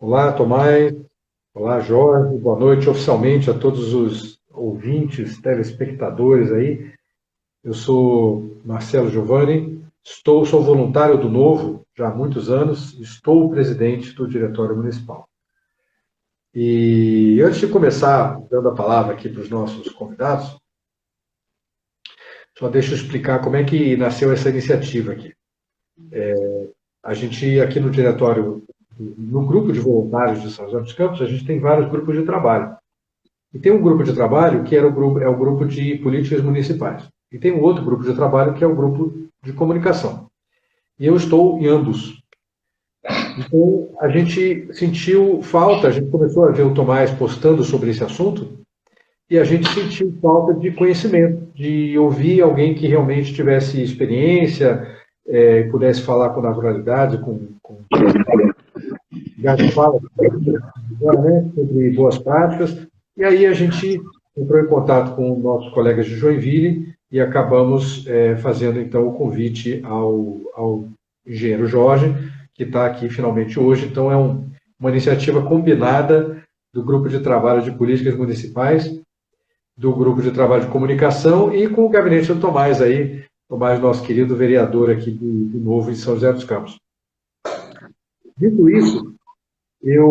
Olá, Tomás. Olá, Jorge. Boa noite oficialmente a todos os ouvintes, telespectadores aí. Eu sou Marcelo Giovanni, sou voluntário do Novo já há muitos anos, estou presidente do Diretório Municipal. E antes de começar dando a palavra aqui para os nossos convidados, só deixa eu explicar como é que nasceu essa iniciativa aqui. A gente aqui no Diretório, no grupo de voluntários de São José dos Campos, a gente tem vários grupos de trabalho. E tem um grupo de trabalho que é o grupo de políticas municipais. E tem um outro grupo de trabalho que é o grupo de comunicação. E eu estou em ambos. Então, a gente sentiu falta, a gente começou a ver o Tomás postando sobre esse assunto, e a gente sentiu falta de conhecimento, de ouvir alguém que realmente tivesse experiência, pudesse falar com naturalidade, com lugar de fala, né, sobre boas práticas. E aí a gente entrou em contato com nossos colegas de Joinville e acabamos fazendo então o convite ao engenheiro Jorge, que está aqui finalmente hoje. Então é uma iniciativa combinada do grupo de trabalho de políticas municipais, do grupo de trabalho de comunicação e com o gabinete do Tomás aí, Tomás, nosso querido vereador aqui do Novo em São José dos Campos. Dito isso, eu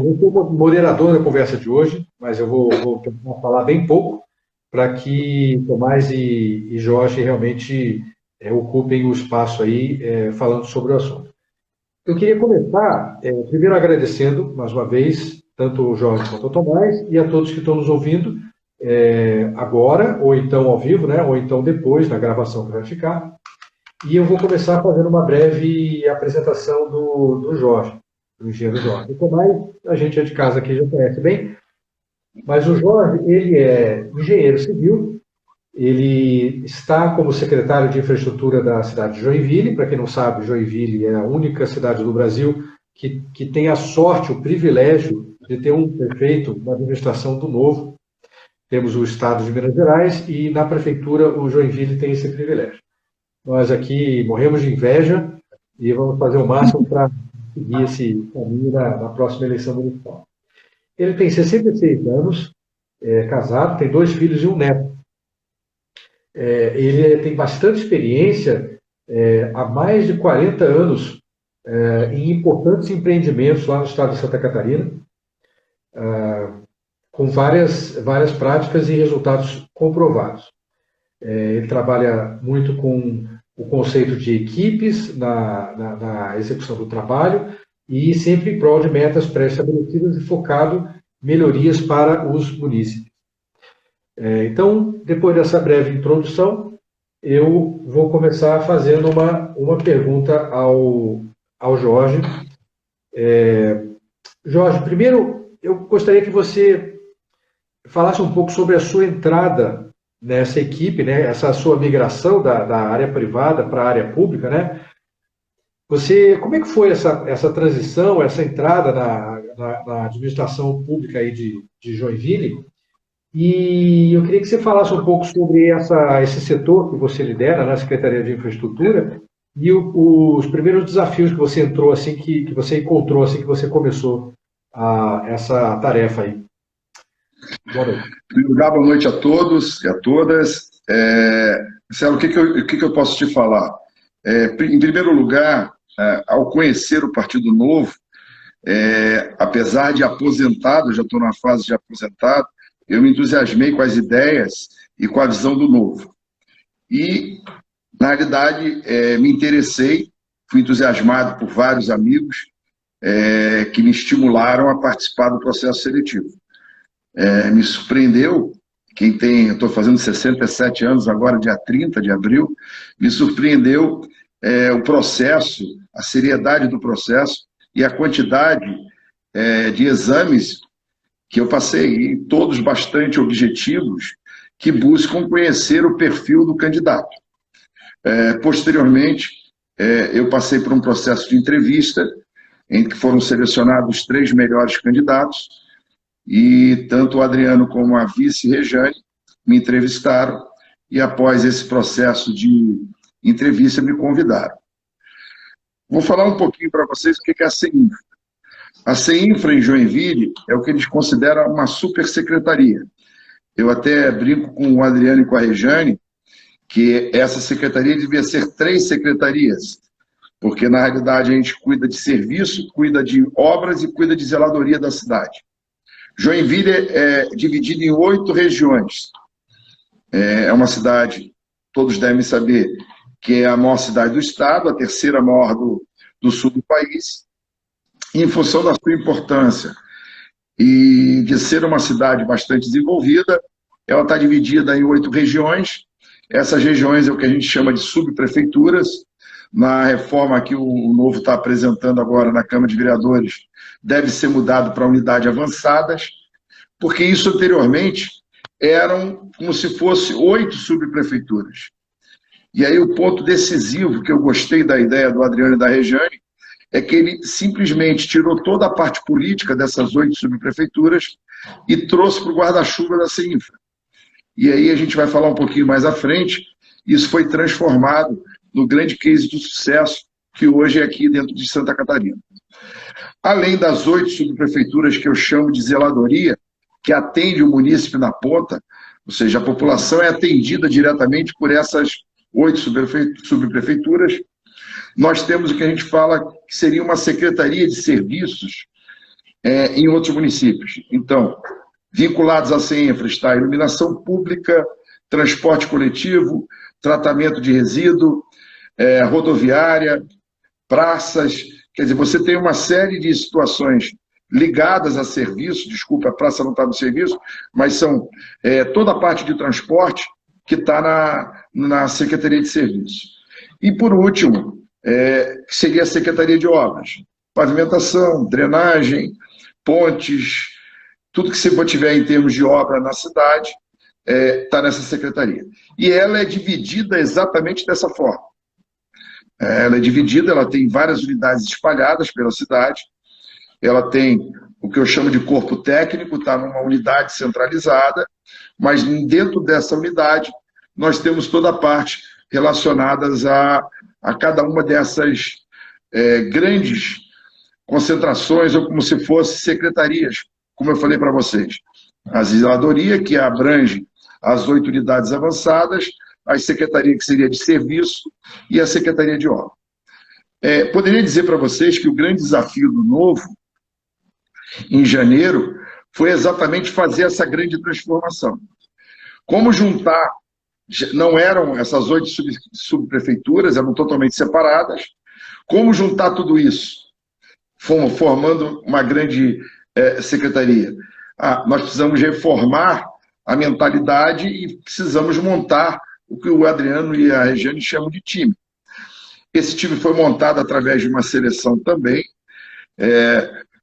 não sou moderador da conversa de hoje, mas eu vou tentar falar bem pouco para que Tomás e Jorge realmente ocupem o espaço aí falando sobre o assunto. Eu queria começar primeiro agradecendo, mais uma vez, tanto o Jorge quanto o Tomás e a todos que estão nos ouvindo agora, ou então ao vivo, né, ou então depois, na gravação que vai ficar. E eu vou começar fazendo uma breve apresentação do Jorge, do engenheiro Jorge. O Tomás, a gente é de casa aqui, já conhece bem, mas o Jorge, ele é engenheiro civil, ele está como secretário de infraestrutura da cidade de Joinville. Para quem não sabe, Joinville é a única cidade do Brasil que tem a sorte, o privilégio de ter um prefeito, uma administração do Novo. Temos o estado de Minas Gerais e na prefeitura o Joinville tem esse privilégio. Nós aqui morremos de inveja e vamos fazer o máximo para seguir esse caminho na próxima eleição municipal. Ele tem 66 anos, é casado, tem 2 filhos e um neto. Ele tem bastante experiência, há mais de 40 anos, em importantes empreendimentos lá no estado de Santa Catarina, com várias práticas e resultados comprovados. Ele trabalha muito com o conceito de equipes na execução do trabalho e sempre em prol de metas pré-estabelecidas e focado em melhorias para os munícipes. Então, depois dessa breve introdução, eu vou começar fazendo uma pergunta ao Jorge. Jorge, primeiro, eu gostaria que você falasse um pouco sobre a sua entrada nessa equipe, né, essa sua migração da área privada para a área pública, né? Como é que foi essa transição, essa entrada na administração pública aí de Joinville? E eu queria que você falasse um pouco sobre esse setor que você lidera, na Secretaria de Infraestrutura, e os primeiros desafios que você entrou, assim, que você encontrou, assim, que você começou essa tarefa aí. Boa noite. Em primeiro lugar, boa noite a todos e a todas. Marcelo, o que eu posso te falar? Em primeiro lugar, ao conhecer o Partido Novo, apesar de aposentado, já estou na fase de aposentado, eu me entusiasmei com as ideias e com a visão do Novo. E, na realidade, me interessei, fui entusiasmado por vários amigos que me estimularam a participar do processo seletivo. Me surpreendeu, eu estou fazendo 67 anos agora, dia 30 de abril, me surpreendeu o processo, a seriedade do processo e a quantidade de exames que eu passei, e todos bastante objetivos, que buscam conhecer o perfil do candidato. Posteriormente, eu passei por um processo de entrevista, em que foram selecionados 3 melhores candidatos, e tanto o Adriano como a vice Rejane me entrevistaram, e após esse processo de entrevista me convidaram. Vou falar um pouquinho para vocês o que é a CEINFRA. A CEINFRA em Joinville é o que eles consideram uma supersecretaria. Eu até brinco com o Adriano e com a Rejane que essa secretaria devia ser 3 secretarias, porque na realidade a gente cuida de serviço, cuida de obras e cuida de zeladoria da cidade. Joinville é dividida em 8 regiões. É uma cidade, todos devem saber, que é a maior cidade do estado, a terceira maior do sul do país. E em função da sua importância e de ser uma cidade bastante desenvolvida, ela está dividida em 8 regiões. Essas regiões é o que a gente chama de subprefeituras. Na reforma que o Novo está apresentando agora na Câmara de Vereadores, deve ser mudado para unidades avançadas, porque isso anteriormente eram como se fosse 8 subprefeituras. E aí o ponto decisivo, que eu gostei da ideia do Adriano e da Rejane, é que ele simplesmente tirou toda a parte política dessas 8 subprefeituras e trouxe para o guarda-chuva da CEINFRA. E aí a gente vai falar um pouquinho mais à frente, isso foi transformado no grande case de sucesso que hoje é aqui dentro de Santa Catarina. Além das 8 subprefeituras que eu chamo de zeladoria, que atende o munícipe na ponta, ou seja, a população é atendida diretamente por essas 8 subprefeituras, nós temos o que a gente fala que seria uma secretaria de serviços em outros municípios. Então, vinculados à CEINFRA está a iluminação pública, transporte coletivo, tratamento de resíduo, rodoviária, praças. Quer dizer, você tem uma série de situações ligadas a serviço, desculpa, a praça não está no serviço, mas são toda a parte de transporte que está na Secretaria de Serviços. E, por último, que seria a Secretaria de Obras. Pavimentação, drenagem, pontes, tudo que você tiver em termos de obra na cidade está nessa secretaria. E ela é dividida exatamente dessa forma. Ela é dividida, ela tem várias unidades espalhadas pela cidade, ela tem o que eu chamo de corpo técnico, está numa unidade centralizada, mas dentro dessa unidade nós temos toda a parte relacionadas a cada uma dessas grandes concentrações, ou como se fossem secretarias, como eu falei para vocês. A zeladoria, que abrange as 8 unidades avançadas, a secretaria que seria de serviço e a secretaria de obra. Poderia dizer para vocês que o grande desafio do Novo, em janeiro, foi exatamente fazer essa grande transformação. Como juntar, não eram essas 8 subprefeituras, eram totalmente separadas, como juntar tudo isso, formando uma grande secretaria? Nós precisamos reformar a mentalidade e precisamos montar o que o Adriano e a Rejane chamam de time. Esse time foi montado através de uma seleção também.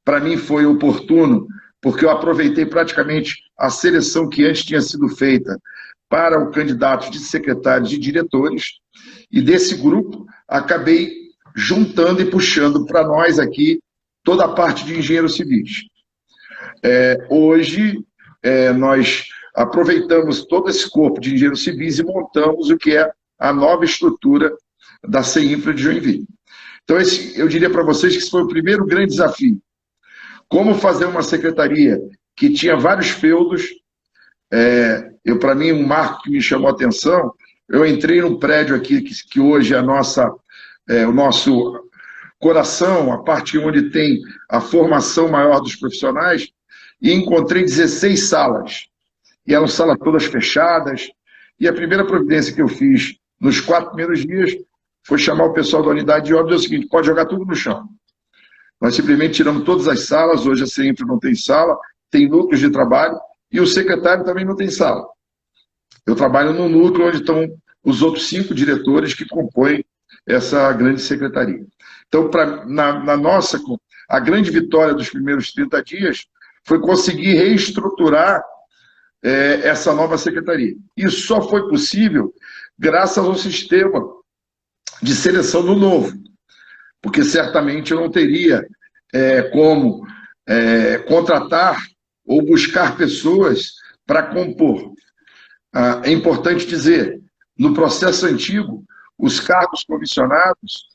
Para mim foi oportuno, porque eu aproveitei praticamente a seleção que antes tinha sido feita para o candidato de secretários e diretores, e desse grupo acabei juntando e puxando para nós aqui toda a parte de engenheiros civis. Hoje, nós aproveitamos todo esse corpo de engenheiros civis e montamos o que é a nova estrutura da CEINFRA de Joinville. Então, eu diria para vocês que esse foi o primeiro grande desafio. Como fazer uma secretaria que tinha vários feudos. Para mim, um marco que me chamou a atenção, eu entrei num prédio aqui, que hoje é o nosso coração, a parte onde tem a formação maior dos profissionais, e encontrei 16 salas. E eram salas todas fechadas. E a primeira providência que eu fiz nos 4 primeiros dias foi chamar o pessoal da unidade de obras e dizer o seguinte: pode jogar tudo no chão. Nós simplesmente tiramos todas as salas, hoje a CEINFRA não tem sala, tem núcleos de trabalho, e o secretário também não tem sala. Eu trabalho num núcleo onde estão os outros 5 diretores que compõem essa grande secretaria. Então, a grande vitória dos primeiros 30 dias foi conseguir reestruturar essa nova secretaria. Isso só foi possível graças ao sistema de seleção do Novo, porque certamente eu não teria como contratar ou buscar pessoas para compor. É importante dizer, no processo antigo, os cargos comissionados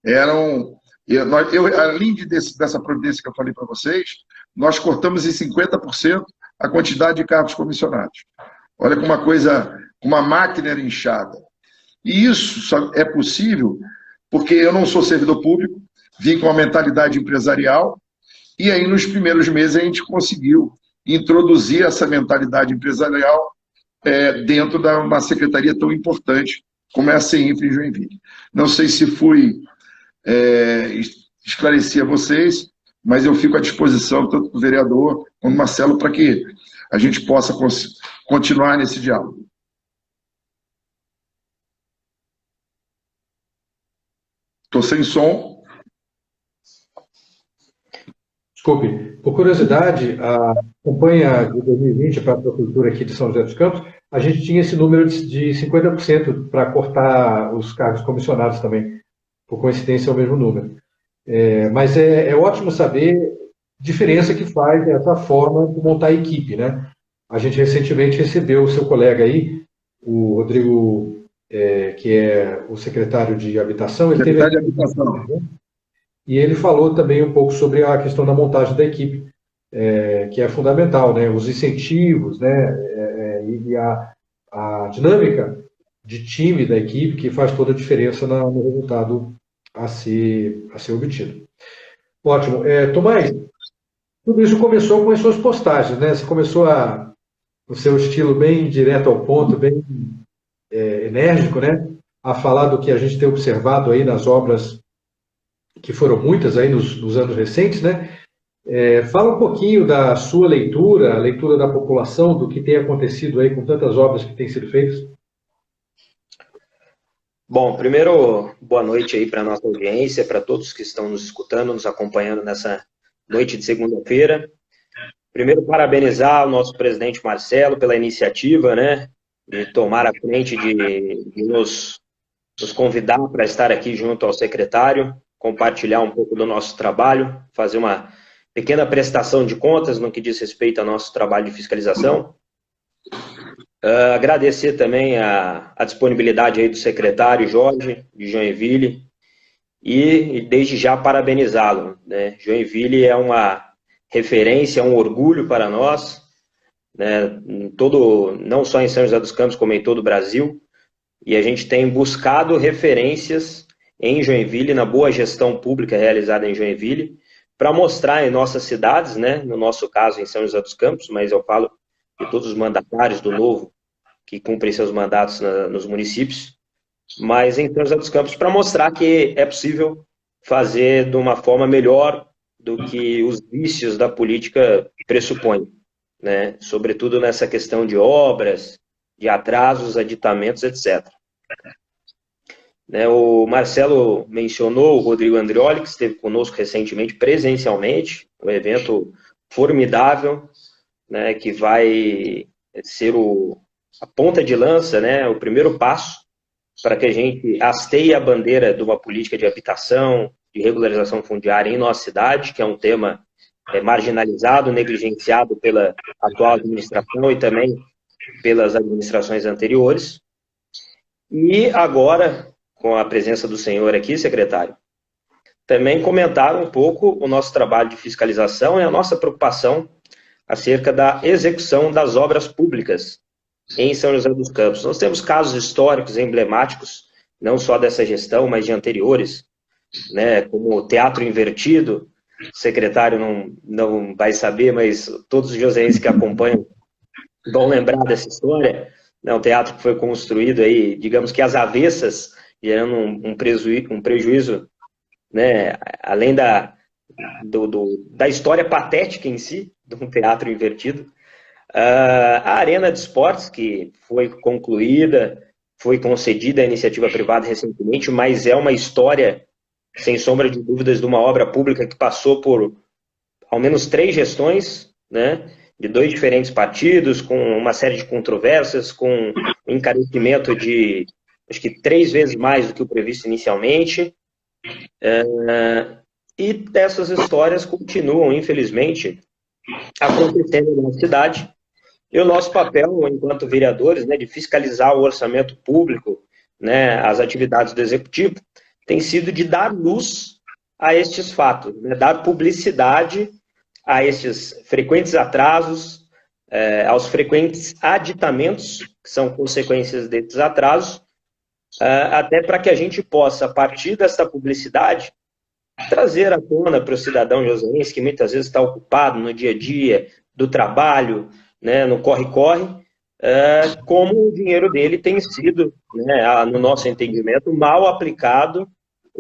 eram Além dessa providência que eu falei para vocês, nós cortamos em 50% a quantidade de cargos comissionados. Olha como uma máquina era inchada. E isso só é possível porque eu não sou servidor público, vim com uma mentalidade empresarial, e aí nos primeiros meses a gente conseguiu introduzir essa mentalidade empresarial dentro de uma secretaria tão importante como é a CEINFRA em Joinville. Não sei se fui esclarecer a vocês, mas eu fico à disposição, tanto do vereador como do Marcelo, para que a gente possa continuar nesse diálogo. Estou sem som. Desculpe, por curiosidade, a campanha de 2020 para a Prefeitura aqui de São José dos Campos, a gente tinha esse número de 50% para cortar os cargos comissionados também. Por coincidência, é o mesmo número. Mas é ótimo saber a diferença que faz essa forma de montar a equipe, né? A gente recentemente recebeu o seu colega aí, o Rodrigo, que é o secretário de Habitação. Ele secretário de Habitação. E ele falou também um pouco sobre a questão da montagem da equipe, que é fundamental, né? Os incentivos, né? E a dinâmica de time da equipe que faz toda a diferença no resultado a ser obtido. Ótimo. Tomás, tudo isso começou com as suas postagens, né? Você começou o seu estilo bem direto ao ponto, bem enérgico, né? A falar do que a gente tem observado aí nas obras, que foram muitas aí nos anos recentes, né? Fala um pouquinho da sua leitura, a leitura da população, do que tem acontecido aí com tantas obras que têm sido feitas. Bom, primeiro, boa noite aí para a nossa audiência, para todos que estão nos escutando, nos acompanhando nessa noite de segunda-feira. Primeiro, parabenizar o nosso presidente Marcelo pela iniciativa, né, de tomar a frente de nos convidar para estar aqui junto ao secretário, compartilhar um pouco do nosso trabalho, fazer uma pequena prestação de contas no que diz respeito ao nosso trabalho de fiscalização. Agradecer também a disponibilidade aí do secretário Jorge, de Joinville, e desde já parabenizá-lo, né? Joinville é uma referência, um orgulho para nós, né? Não só em São José dos Campos, como em todo o Brasil, e a gente tem buscado referências em Joinville, na boa gestão pública realizada em Joinville, para mostrar em nossas cidades, né? No nosso caso em São José dos Campos, mas eu falo de todos os mandatários do Novo que cumprem seus mandatos nos municípios, mas em São José dos Campos, para mostrar que é possível fazer de uma forma melhor do que os vícios da política pressupõem, né? Sobretudo nessa questão de obras, de atrasos, aditamentos, etc. O Marcelo mencionou o Rodrigo Andrioli, que esteve conosco recentemente presencialmente, um evento formidável, né, que vai ser a ponta de lança, né, o primeiro passo para que a gente hasteie a bandeira de uma política de habitação, de regularização fundiária em nossa cidade, que é um tema marginalizado, negligenciado pela atual administração e também pelas administrações anteriores. E agora, com a presença do senhor aqui, secretário, também comentar um pouco o nosso trabalho de fiscalização e a nossa preocupação acerca da execução das obras públicas em São José dos Campos. Nós temos casos históricos emblemáticos, não só dessa gestão, mas de anteriores, né, como o Teatro Invertido. O secretário não vai saber, mas todos os joseenses que acompanham vão lembrar dessa história. É um teatro que foi construído aí, digamos que às avessas, gerando um prejuízo, né, além da história patética em si, de um teatro invertido. A Arena de Esportes, que foi concluída, foi concedida à iniciativa privada recentemente, mas é uma história, sem sombra de dúvidas, de uma obra pública que passou por ao menos 3 gestões, né, de 2 diferentes partidos, com uma série de controvérsias, com um encarecimento de, acho que 3 vezes mais do que o previsto inicialmente. E essas histórias continuam, infelizmente, acontecendo na cidade. E o nosso papel, enquanto vereadores, né, de fiscalizar o orçamento público, né, as atividades do Executivo, tem sido de dar luz a estes fatos, né? Dar publicidade a estes frequentes atrasos, aos frequentes aditamentos, que são consequências desses atrasos, até para que a gente possa, a partir dessa publicidade, trazer à tona para o cidadão joseense, que muitas vezes está ocupado no dia a dia do trabalho, né, no corre-corre, como o dinheiro dele tem sido, né, no nosso entendimento, mal aplicado,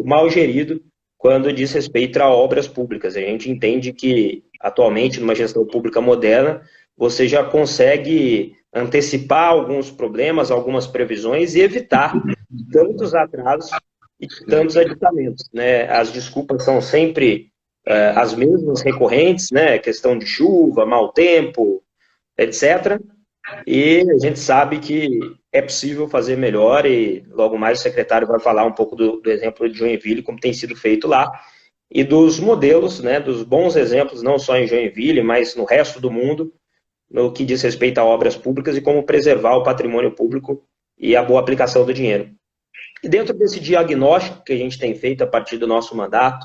mal gerido, quando diz respeito a obras públicas. A gente entende que, atualmente, numa gestão pública moderna, você já consegue antecipar alguns problemas, algumas previsões e evitar tantos atrasos e tantos aditamentos, né? As desculpas são sempre as mesmas recorrentes, né? Questão de chuva, mau tempo, etc. E a gente sabe que é possível fazer melhor e logo mais o secretário vai falar um pouco do exemplo de Joinville, como tem sido feito lá, e dos modelos, né? Dos bons exemplos, não só em Joinville, mas no resto do mundo, no que diz respeito a obras públicas e como preservar o patrimônio público e a boa aplicação do dinheiro. E dentro desse diagnóstico que a gente tem feito a partir do nosso mandato,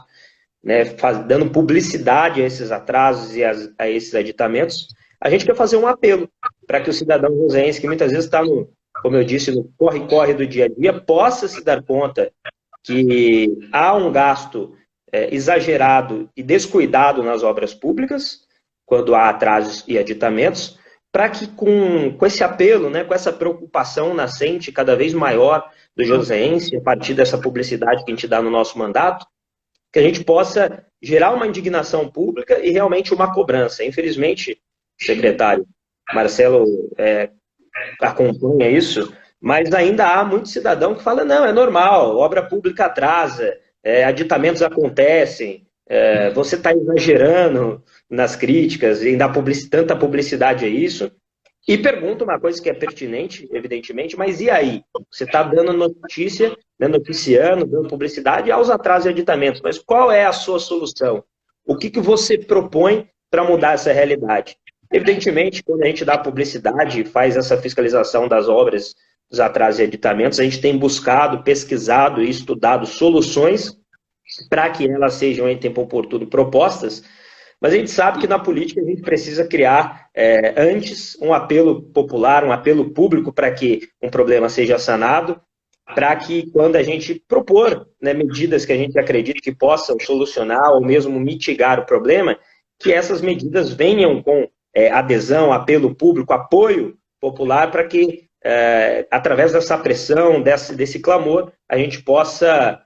né, dando publicidade a esses atrasos e a esses aditamentos, a gente quer fazer um apelo para que o cidadão joseense, que muitas vezes está, como eu disse, no corre-corre do dia a dia, possa se dar conta que há um gasto exagerado e descuidado nas obras públicas, quando há atrasos e aditamentos, para que com esse apelo, né, com essa preocupação nascente cada vez maior do joseense, a partir dessa publicidade que a gente dá no nosso mandato, que a gente possa gerar uma indignação pública e realmente uma cobrança. Infelizmente, secretário Marcelo acompanha isso, mas ainda há muito cidadão que fala, não, é normal, obra pública atrasa, aditamentos acontecem, você está exagerando nas críticas e dá tanta publicidade a isso. E pergunta uma coisa que é pertinente, evidentemente, mas e aí? Você está dando notícia, né, noticiando, dando publicidade aos atrasos e aditamentos, mas qual é a sua solução? O que você propõe para mudar essa realidade? Evidentemente, quando a gente dá publicidade e faz essa fiscalização das obras, dos atrasos e aditamentos, a gente tem buscado, pesquisado e estudado soluções para que elas sejam, em tempo oportuno, propostas, mas a gente sabe que na política a gente precisa criar, antes, um apelo popular, um apelo público para que um problema seja sanado, para que quando a gente propor, né, medidas que a gente acredita que possam solucionar ou mesmo mitigar o problema, que essas medidas venham com adesão, apelo público, apoio popular, para que, através dessa pressão, desse clamor, a gente possa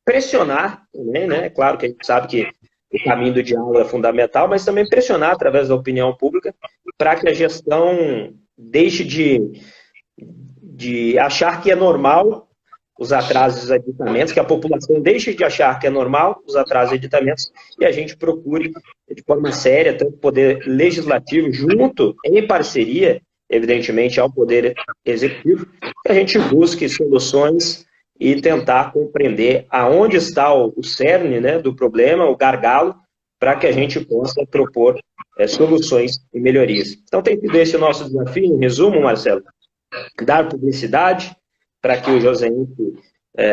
pressionar, né? Claro que a gente sabe que o caminho do diálogo é fundamental, mas também pressionar através da opinião pública para que a gestão deixe de achar que é normal os atrasos e aditamentos, que a população deixe de achar que é normal os atrasos e aditamentos, e a gente procure, de forma séria, tanto o Poder Legislativo, junto, em parceria, evidentemente, ao Poder Executivo, que a gente busque soluções e tentar compreender aonde está o cerne, né, do problema, o gargalo, para que a gente possa propor soluções e melhorias. Então, tem sido esse o nosso desafio, em resumo, Marcelo, dar publicidade para que o joseense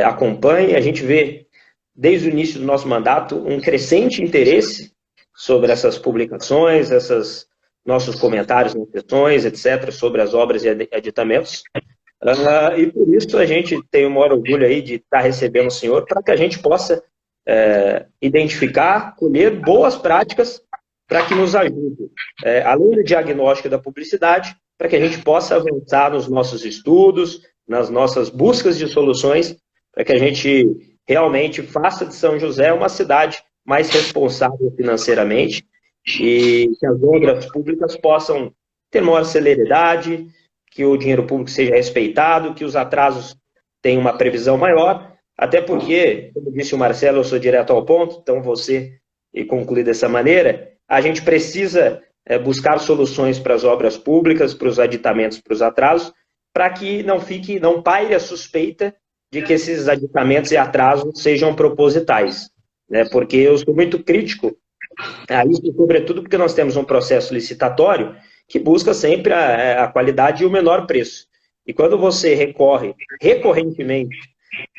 acompanhe. A gente vê, desde o início do nosso mandato, um crescente interesse sobre essas publicações, esses nossos comentários nas sessões, etc., sobre as obras e aditamentos. E por isso a gente tem o maior orgulho aí de estar recebendo o senhor, para que a gente possa identificar, colher boas práticas para que nos ajude, além do diagnóstico da publicidade, para que a gente possa avançar nos nossos estudos, nas nossas buscas de soluções, para que a gente realmente faça de São José uma cidade mais responsável financeiramente e que as obras públicas possam ter maior celeridade, que o dinheiro público seja respeitado, que os atrasos tenham uma previsão maior, até porque, como disse o Marcelo, eu sou direto ao ponto, então você concluir dessa maneira, a gente precisa buscar soluções para as obras públicas, para os aditamentos, para os atrasos, para que não paire a suspeita de que esses aditamentos e atrasos sejam propositais, né? Porque eu sou muito crítico a isso, sobretudo porque nós temos um processo licitatório que busca sempre a qualidade e o menor preço. E quando você recorre recorrentemente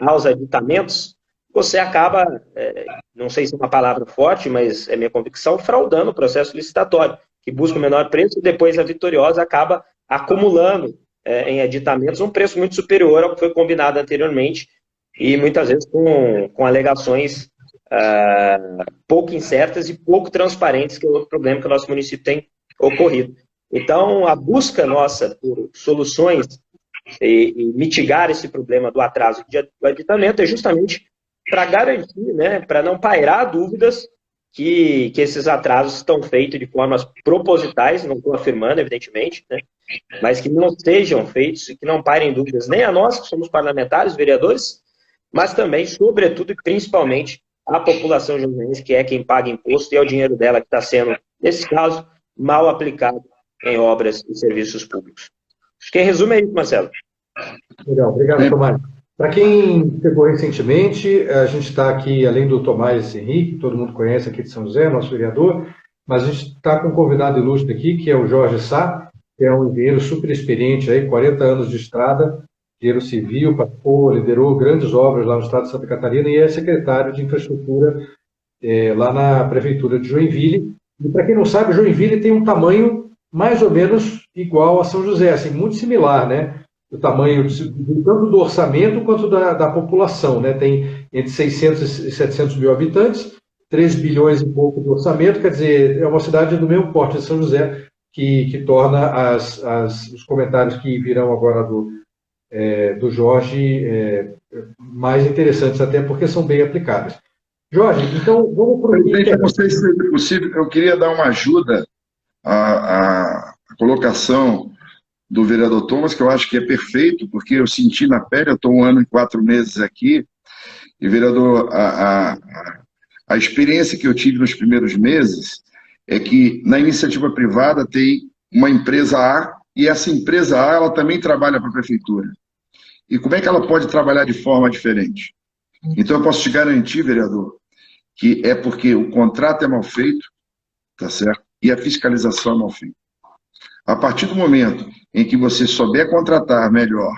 aos aditamentos, você acaba, não sei se é uma palavra forte, mas é minha convicção, fraudando o processo licitatório, que busca o menor preço e depois a vitoriosa acaba acumulando em editamentos um preço muito superior ao que foi combinado anteriormente e muitas vezes com alegações pouco incertas e pouco transparentes, que é outro problema que o nosso município tem ocorrido. Então, a busca nossa por soluções e mitigar esse problema do atraso do aditamento é justamente para garantir, né, para não pairar dúvidas que esses atrasos estão feitos de formas propositais, não estou afirmando, evidentemente, né, mas que não sejam feitos e que não pairem dúvidas nem a nós, que somos parlamentares, vereadores, mas também, sobretudo e principalmente, a população joseense, que é quem paga imposto e é o dinheiro dela que está sendo, nesse caso, mal aplicado em obras e serviços públicos. Acho que em resumo é isso, Marcelo. Legal, obrigado, Tomás. Para quem chegou recentemente, a gente está aqui, além do Tomás Henrique, que todo mundo conhece aqui de São José, nosso vereador, mas a gente está com um convidado ilustre aqui, que é o Jorge Sá, que é um engenheiro super experiente, aí, 40 anos de estrada, engenheiro civil, participou, liderou grandes obras lá no estado de Santa Catarina e é secretário de infraestrutura lá na prefeitura de Joinville. E para quem não sabe, Joinville tem um tamanho mais ou menos igual a São José, assim, muito similar, né? O tamanho tanto do orçamento quanto da população, né? Tem entre 600 e 700 mil habitantes, 3 bilhões e pouco de orçamento, quer dizer, é uma cidade do mesmo porte de São José, que torna os comentários que virão agora do Jorge mais interessantes, até porque são bem aplicáveis. Jorge, então vamos para o... Presidente, eu não sei se é possível, eu queria dar uma ajuda à colocação do vereador Thomas, que eu acho que é perfeito, porque eu senti na pele, eu estou 1 ano e 4 meses aqui, e, vereador, a experiência que eu tive nos primeiros meses é que na iniciativa privada tem uma empresa A, e essa empresa A ela também trabalha para a prefeitura. E como é que ela pode trabalhar de forma diferente? Então eu posso te garantir, vereador, que é porque o contrato é mal feito, tá certo? E a fiscalização é mal feita. A partir do momento em que você souber contratar melhor,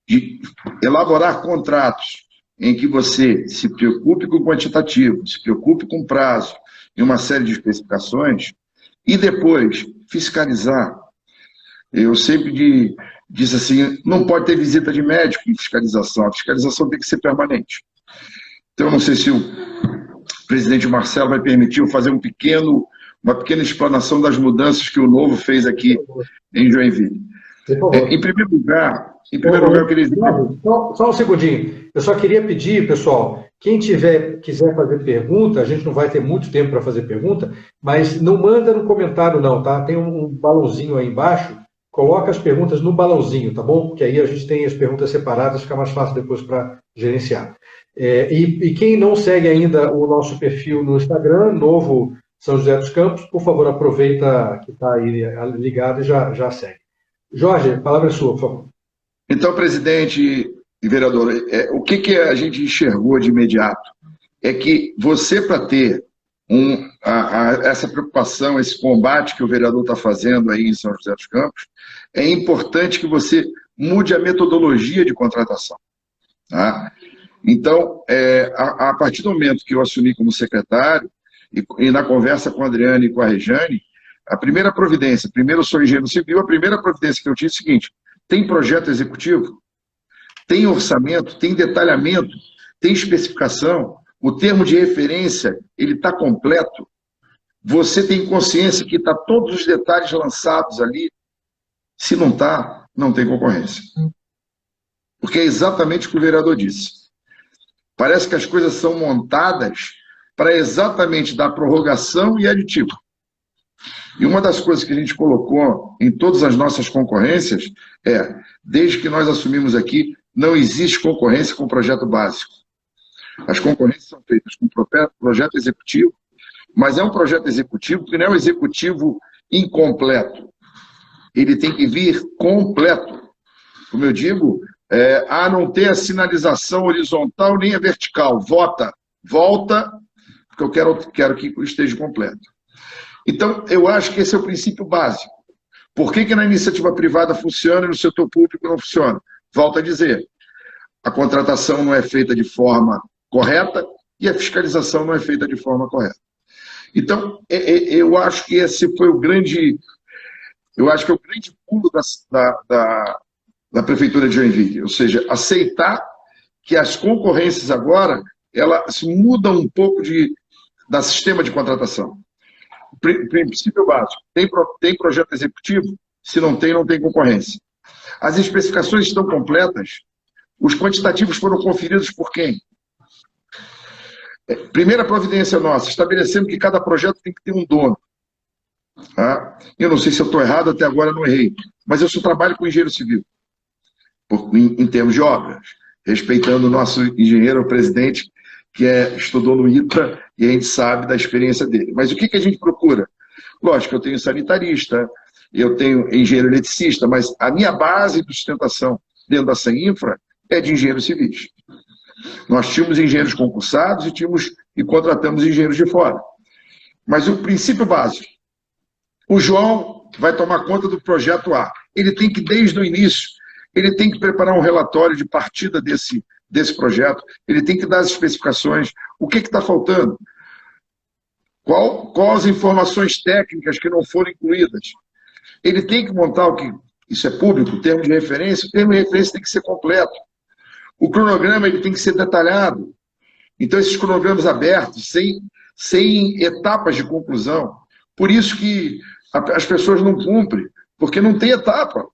de elaborar contratos em que você se preocupe com o quantitativo, se preocupe com o prazo e uma série de especificações, e depois fiscalizar. Eu sempre disse assim, não pode ter visita de médico em fiscalização, a fiscalização tem que ser permanente. Então, eu não sei se o presidente Marcelo vai permitir eu fazer uma pequena explanação das mudanças que o Novo fez aqui em Joinville. Em primeiro lugar, eu queria dizer... Só um segundinho. Eu só queria pedir, pessoal, quem quiser fazer pergunta, a gente não vai ter muito tempo para fazer pergunta, mas não manda no comentário não, tá? Tem um balãozinho aí embaixo, coloca as perguntas no balãozinho, tá bom? Porque aí a gente tem as perguntas separadas, fica mais fácil depois para gerenciar. E quem não segue ainda o nosso perfil no Instagram, Novo São José dos Campos, por favor, aproveita que está aí ligado e já segue. Jorge, a palavra é sua, por favor. Então, presidente e vereador, o que a gente enxergou de imediato? É que você, para ter essa preocupação, esse combate que o vereador está fazendo aí em São José dos Campos, é importante que você mude a metodologia de contratação. Tá? Então, a partir do momento que eu assumi como secretário, e na conversa com a Adriana e com a Rejane, a primeira providência, primeiro eu sou engenheiro civil, a primeira providência que eu tive é o seguinte: tem projeto executivo, tem orçamento, tem detalhamento, tem especificação, o termo de referência, ele está completo, você tem consciência que está todos os detalhes lançados ali. Se não está, não tem concorrência. Porque é exatamente o que o vereador disse. Parece que as coisas são montadas para exatamente dar prorrogação e aditivo. E uma das coisas que a gente colocou em todas as nossas concorrências desde que nós assumimos aqui, não existe concorrência com projeto básico. As concorrências são feitas com projeto executivo, mas é um projeto executivo que não é um executivo incompleto. Ele tem que vir completo. Como eu digo, a não ter a sinalização horizontal nem a vertical. Volta, porque eu quero que esteja completo. Então, eu acho que esse é o princípio básico. Por que na iniciativa privada funciona e no setor público não funciona? Volto a dizer, a contratação não é feita de forma correta e a fiscalização não é feita de forma correta. Então, eu acho que esse foi o grande... Eu acho que é o grande pulo da Prefeitura de Joinville, ou seja, aceitar que as concorrências agora, elas mudam um pouco da sistema de contratação. Princípio básico, tem projeto executivo? Se não tem, não tem concorrência. As especificações estão completas? Os quantitativos foram conferidos por quem? Primeira providência nossa, estabelecendo que cada projeto tem que ter um dono. Tá? Eu não sei se eu estou errado, até agora não errei, mas eu só trabalho com engenheiro civil, em termos de obras, respeitando o nosso engenheiro, o presidente, que estudou no ITA, e a gente sabe da experiência dele. Mas o que a gente procura? Lógico, eu tenho sanitarista, eu tenho engenheiro eletricista, mas a minha base de sustentação dentro da CEINFRA é de engenheiros civis. Nós tínhamos engenheiros concursados e contratamos engenheiros de fora. Mas o princípio básico, o João vai tomar conta do projeto A. Ele tem que, desde o início, ele tem que preparar um relatório de partida desse projeto, ele tem que dar as especificações, o que está faltando, quais as informações técnicas que não foram incluídas. Ele tem que montar isso é público, o termo de referência tem que ser completo. O cronograma ele tem que ser detalhado. Então, esses cronogramas abertos, sem etapas de conclusão. Por isso que as pessoas não cumprem, porque não tem etapa.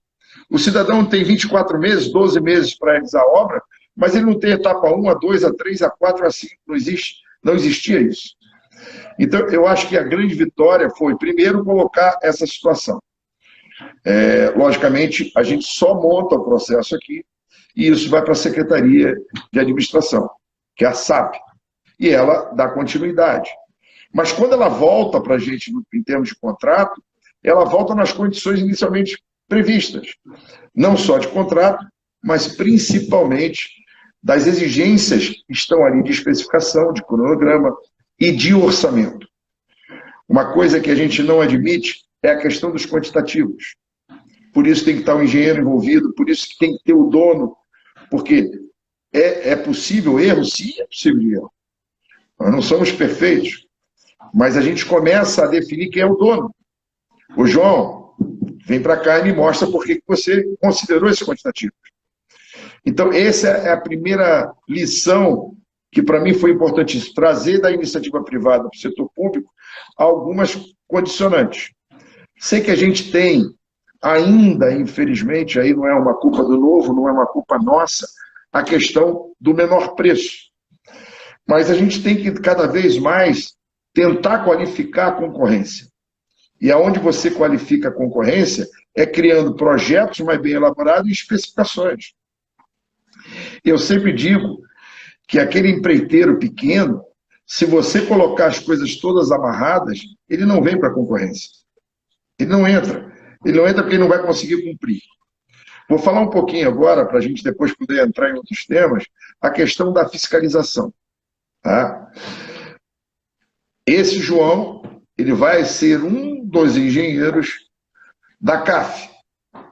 O cidadão tem 24 meses, 12 meses para realizar a obra, mas ele não tem etapa 1, a 2, a 3, a 4, a 5. Não existia isso. Então, eu acho que a grande vitória foi, primeiro, colocar essa situação. Logicamente, a gente só monta o processo aqui, e isso vai para a Secretaria de Administração, que é a SAP, e ela dá continuidade. Mas quando ela volta para a gente em termos de contrato, ela volta nas condições inicialmente previstas, não só de contrato, mas principalmente das exigências que estão ali de especificação, de cronograma e de orçamento. Uma coisa que a gente não admite é a questão dos quantitativos. Por isso tem que estar o engenheiro envolvido, por isso que tem que ter o dono, porque é possível erro? Sim, é possível de erro. Nós não somos perfeitos, mas a gente começa a definir quem é o dono. O João, vem para cá e me mostra por que você considerou esse quantitativo. Então, essa é a primeira lição que para mim foi importantíssimo, trazer da iniciativa privada para o setor público algumas condicionantes. Sei que a gente tem ainda, infelizmente, aí não é uma culpa do Novo, não é uma culpa nossa, a questão do menor preço. Mas a gente tem que, cada vez mais, tentar qualificar a concorrência. E aonde você qualifica a concorrência é criando projetos mais bem elaborados e especificações. Eu sempre digo que aquele empreiteiro pequeno, se você colocar as coisas todas amarradas, ele não vem para a concorrência. Ele não entra. Ele não entra porque ele não vai conseguir cumprir. Vou falar um pouquinho agora, para a gente depois poder entrar em outros temas, a questão da fiscalização. Tá? Esse João, ele vai ser um dos engenheiros da CAF,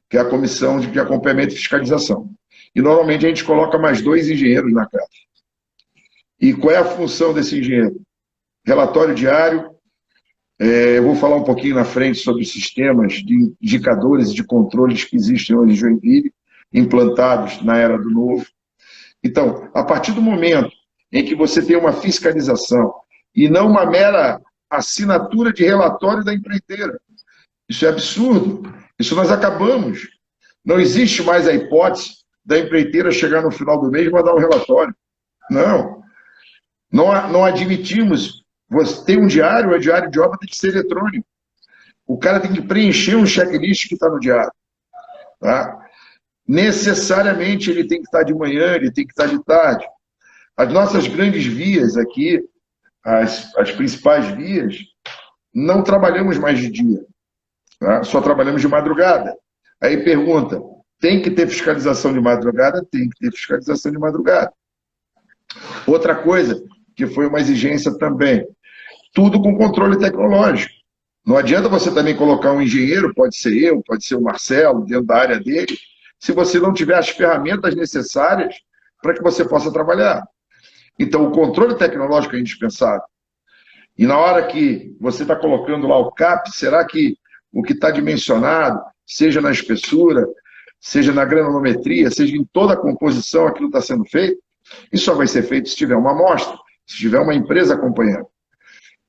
que é a Comissão de Acompanhamento e Fiscalização. E normalmente a gente coloca mais 2 engenheiros na CAF. E qual é a função desse engenheiro? Relatório diário. Eu vou falar um pouquinho na frente sobre os sistemas de indicadores e de controles que existem hoje em Joinville, implantados na Era do Novo. Então, a partir do momento em que você tem uma fiscalização e não uma mera assinatura de relatório da empreiteira, isso é absurdo. Isso nós acabamos. Não existe mais a hipótese da empreiteira chegar no final do mês e mandar um relatório. Não. Não admitimos. Você tem um diário, o diário de obra tem que ser eletrônico. O cara tem que preencher um checklist que está no diário. Tá? Necessariamente ele tem que estar de manhã, ele tem que estar de tarde. As nossas grandes vias aqui, as principais vias, não trabalhamos mais de dia. Tá? Só trabalhamos de madrugada. Aí pergunta, tem que ter fiscalização de madrugada? Tem que ter fiscalização de madrugada. Outra coisa, que foi uma exigência também, tudo com controle tecnológico. Não adianta você também colocar um engenheiro, pode ser eu, pode ser o Marcelo, dentro da área dele, se você não tiver as ferramentas necessárias para que você possa trabalhar. Então, o controle tecnológico é indispensável. E na hora que você está colocando lá o CAP, será que o que está dimensionado, seja na espessura, seja na granulometria, seja em toda a composição, aquilo está sendo feito? Isso só vai ser feito se tiver uma amostra, se tiver uma empresa acompanhando.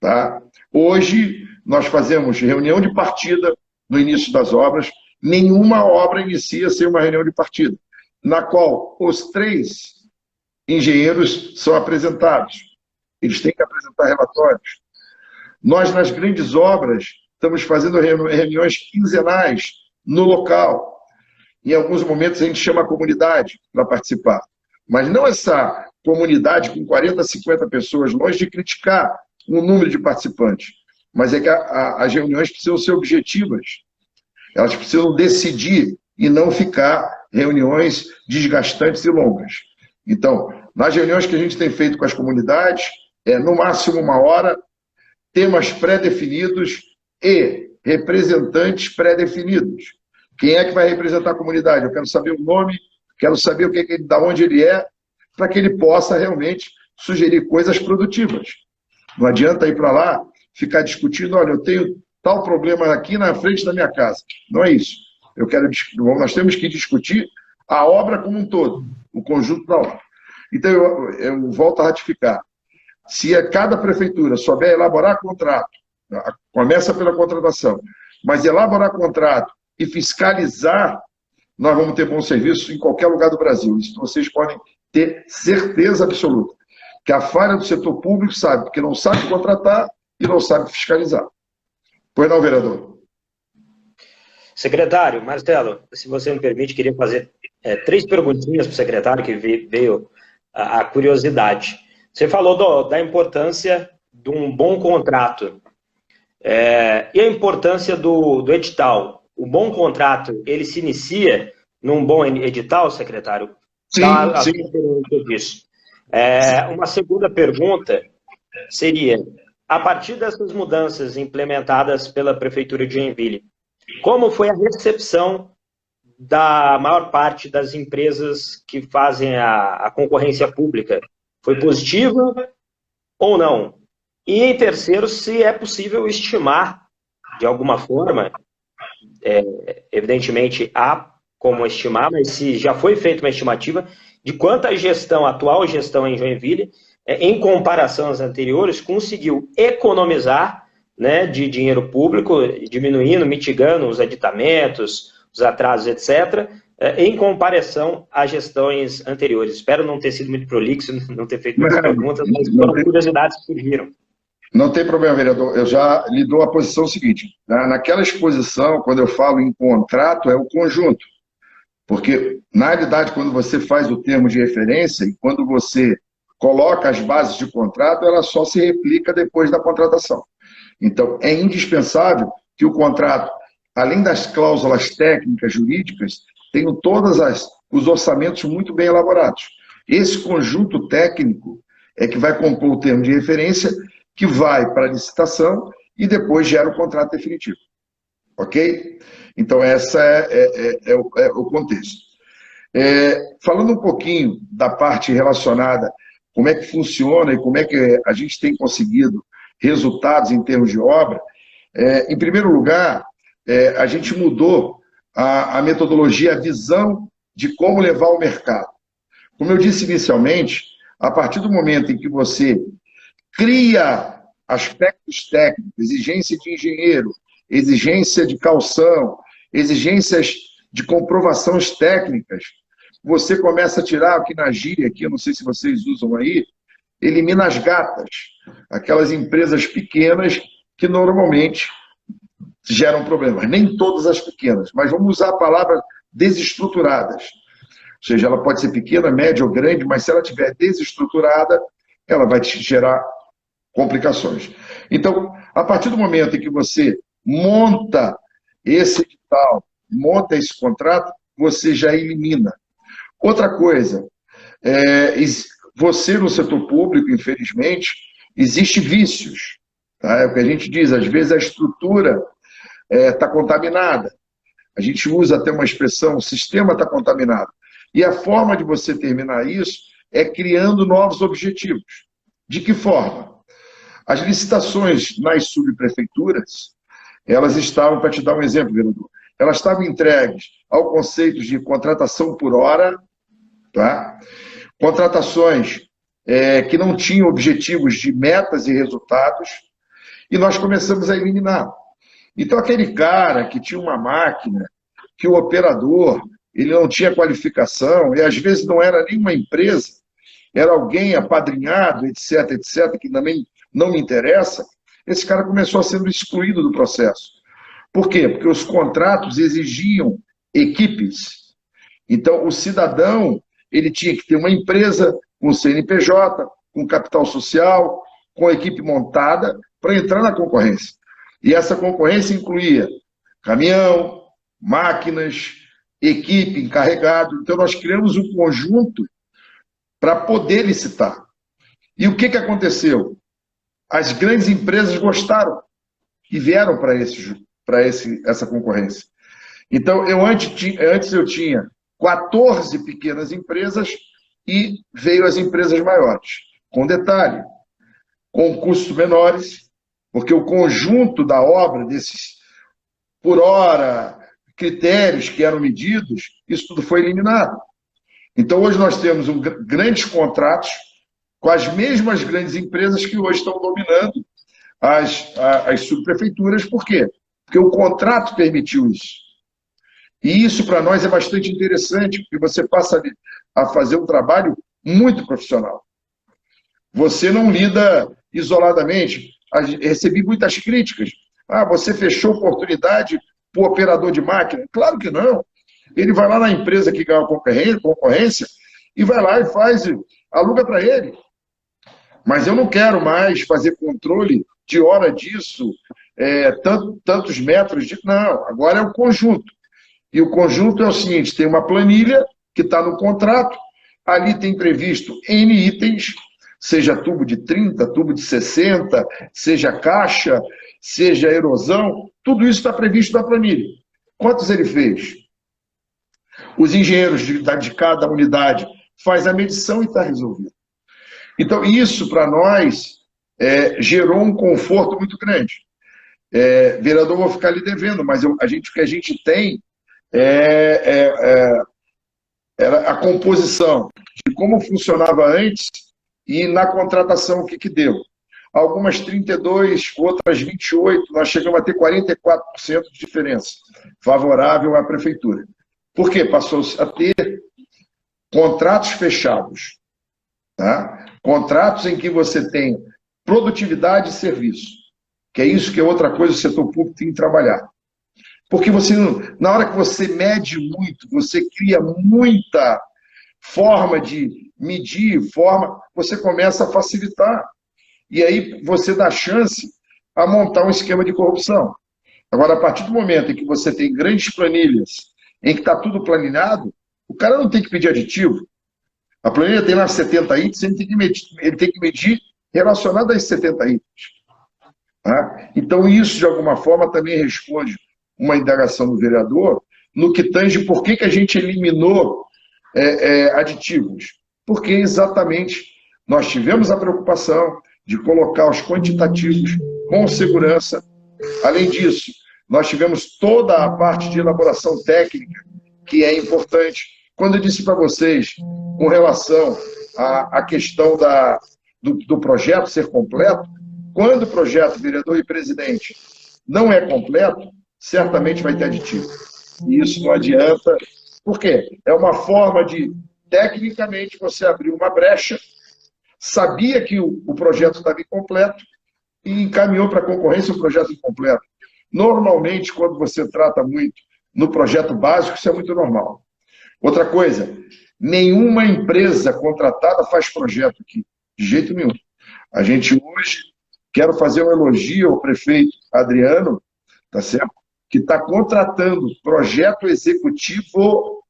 Tá? Hoje, nós fazemos reunião de partida no início das obras. Nenhuma obra inicia sem uma reunião de partida, na qual os 3 engenheiros são apresentados. Eles têm que apresentar relatórios. Nós, nas grandes obras, estamos fazendo reuniões quinzenais no local. Em alguns momentos, a gente chama a comunidade para participar. Mas não essa comunidade com 40, 50 pessoas, longe de criticar o número de participantes. Mas é que as reuniões precisam ser objetivas. Elas precisam decidir e não ficar reuniões desgastantes e longas. Então, nas reuniões que a gente tem feito com as comunidades, é no máximo 1 hora, temas pré-definidos e representantes pré-definidos. Quem é que vai representar a comunidade? Eu quero saber o nome, quero saber da onde ele é, para que ele possa realmente sugerir coisas produtivas. Não adianta ir para lá, ficar discutindo, olha, eu tenho tal problema aqui na frente da minha casa. Não é isso. Nós temos que discutir a obra como um todo, o conjunto da obra. Então, eu volto a ratificar. Se cada prefeitura souber elaborar contrato, começa pela contratação, mas elaborar contrato e fiscalizar, nós vamos ter bom serviço em qualquer lugar do Brasil. Isso vocês podem ter certeza absoluta. Que a falha do setor público sabe, porque não sabe contratar e não sabe fiscalizar. Pois não, vereador? Secretário, Marcelo, se você me permite, queria fazer 3 perguntinhas para o secretário, que veio a curiosidade. Você falou da importância de um bom contrato. E a importância do edital? O bom contrato, ele se inicia num bom edital, secretário? Sim, sim. Disso. Uma segunda pergunta seria, a partir dessas mudanças implementadas pela Prefeitura de Joinville, como foi a recepção da maior parte das empresas que fazem a concorrência pública? Foi positiva ou não? E, em terceiro, se é possível estimar, de alguma forma, evidentemente há como estimar, mas se já foi feita uma estimativa de quanto a atual gestão em Joinville, em comparação às anteriores, conseguiu economizar, né, de dinheiro público, diminuindo, mitigando os aditamentos, os atrasos, etc., em comparação às gestões anteriores. Espero não ter sido muito prolixo, não ter feito muitas perguntas, mas foram curiosidades que surgiram. Não tem problema, vereador. Eu já lhe dou a posição seguinte. Naquela exposição, quando eu falo em contrato, é o conjunto. Porque, na realidade, quando você faz o termo de referência e quando você coloca as bases de contrato, ela só se replica depois da contratação. Então, é indispensável que o contrato, além das cláusulas técnicas, jurídicas, tenha todos os orçamentos muito bem elaborados. Esse conjunto técnico é que vai compor o termo de referência, que vai para a licitação e depois gera o contrato definitivo. Ok? Então, esse é o contexto. Falando um pouquinho da parte relacionada, como é que funciona e como é que a gente tem conseguido resultados em termos de obra, em primeiro lugar, a gente mudou a metodologia, a visão de como levar o mercado. Como eu disse inicialmente, a partir do momento em que você cria aspectos técnicos, exigência de engenheiro, exigência de calção, exigências de comprovações técnicas, você começa a tirar o que na gíria aqui, eu não sei se vocês usam aí, elimina as gatas, aquelas empresas pequenas que normalmente geram problemas. Nem todas as pequenas, mas vamos usar a palavra desestruturadas. Ou seja, ela pode ser pequena, média ou grande, mas se ela estiver desestruturada, ela vai te gerar complicações. Então, a partir do momento em que você monta esse edital, monta esse contrato, você já elimina. Outra coisa, você no setor público, infelizmente, existe vícios. Tá? É o que a gente diz, às vezes a estrutura está contaminada. A gente usa até uma expressão, o sistema está contaminado. E a forma de você terminar isso é criando novos objetivos. De que forma? As licitações nas subprefeituras, elas estavam, para te dar um exemplo, vereador, elas estavam entregues ao conceito de contratação por hora, tá? Contratações que não tinham objetivos de metas e resultados, e nós começamos a eliminar. Então, aquele cara que tinha uma máquina, que o operador, ele não tinha qualificação, e às vezes não era nem uma empresa, era alguém apadrinhado, etc., etc., que também não me interessa, esse cara começou a ser excluído do processo. Por quê? Porque os contratos exigiam equipes. Então, o cidadão, ele tinha que ter uma empresa com CNPJ, com capital social, com equipe montada, para entrar na concorrência. E essa concorrência incluía caminhão, máquinas, equipe, encarregado. Então, nós criamos um conjunto para poder licitar. E o que aconteceu? As grandes empresas gostaram e vieram para essa concorrência. Então, antes eu tinha 14 pequenas empresas e veio as empresas maiores. Com detalhe, com custos menores, porque o conjunto da obra, desses por hora, critérios que eram medidos, isso tudo foi eliminado. Então, hoje nós temos grandes contratos com as mesmas grandes empresas que hoje estão dominando as subprefeituras. Por quê? Porque o contrato permitiu isso. E isso, para nós, é bastante interessante, porque você passa a fazer um trabalho muito profissional. Você não lida isoladamente. Recebi muitas críticas. Você fechou oportunidade para o operador de máquina? Claro que não. Ele vai lá na empresa que ganha a concorrência e vai lá e aluga para ele. Mas eu não quero mais fazer controle de hora disso, tantos metros de... Não, agora é o conjunto. E o conjunto é o seguinte, tem uma planilha que está no contrato, ali tem previsto N itens, seja tubo de 30, tubo de 60, seja caixa, seja erosão, tudo isso está previsto na planilha. Quantos ele fez? Os engenheiros de cada unidade faz a medição e está resolvido. Então, isso para nós gerou um conforto muito grande. Vereador, vou ficar lhe devendo, mas o que a gente tem era a composição de como funcionava antes e na contratação o que deu. Algumas 32, outras 28, nós chegamos a ter 44% de diferença favorável à prefeitura. Por quê? Passou-se a ter contratos fechados. Tá? Contratos em que você tem produtividade e serviço. Que é isso que é outra coisa que o setor público tem que trabalhar. Porque na hora que você mede muito, você cria muita forma de medir, você começa a facilitar. E aí você dá chance a montar um esquema de corrupção. Agora, a partir do momento em que você tem grandes planilhas, em que está tudo planilhado, o cara não tem que pedir aditivo. A planilha tem lá 70 itens, ele tem que medir relacionado a esses 70 itens. Tá? Então, isso, de alguma forma, também responde uma indagação do vereador no que tange por que a gente eliminou aditivos. Porque, exatamente, nós tivemos a preocupação de colocar os quantitativos com segurança. Além disso, nós tivemos toda a parte de elaboração técnica, que é importante. Quando eu disse para vocês, com relação à questão do projeto ser completo, quando o projeto, vereador e presidente, não é completo, certamente vai ter aditivo. E isso não adianta. Por quê? É uma forma de, tecnicamente, você abrir uma brecha, sabia que o projeto estava incompleto e encaminhou para a concorrência o projeto incompleto. Normalmente, quando você trata muito no projeto básico, isso é muito normal. Outra coisa, nenhuma empresa contratada faz projeto aqui, de jeito nenhum. A gente hoje, quero fazer um elogio ao prefeito Adriano, tá certo? Que está contratando projeto executivo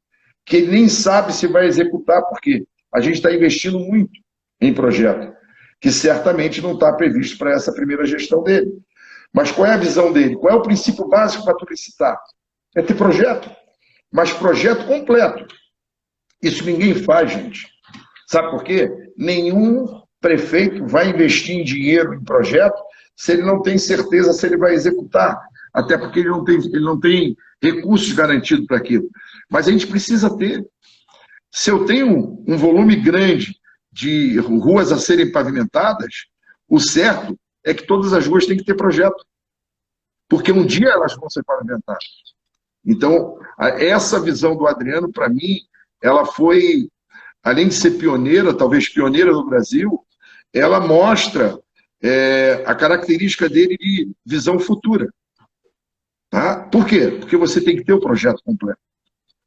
que ele nem sabe se vai executar, porque a gente está investindo muito em projeto, que certamente não está previsto para essa primeira gestão dele. Mas qual é a visão dele? Qual é o princípio básico para tu licitar? É ter projeto, mas projeto completo. Isso ninguém faz, gente. Sabe por quê? Nenhum prefeito vai investir em dinheiro em projeto se ele não tem certeza se ele vai executar, até porque ele não tem recursos garantidos para aquilo. Mas a gente precisa ter. Se eu tenho um volume grande de ruas a serem pavimentadas, o certo é que todas as ruas têm que ter projeto, porque um dia elas vão ser pavimentadas. Então, essa visão do Adriano, para mim, ela foi, além de ser pioneira, talvez pioneira no Brasil, ela mostra a característica dele de visão futura. Tá? Por quê? Porque você tem que ter o projeto completo.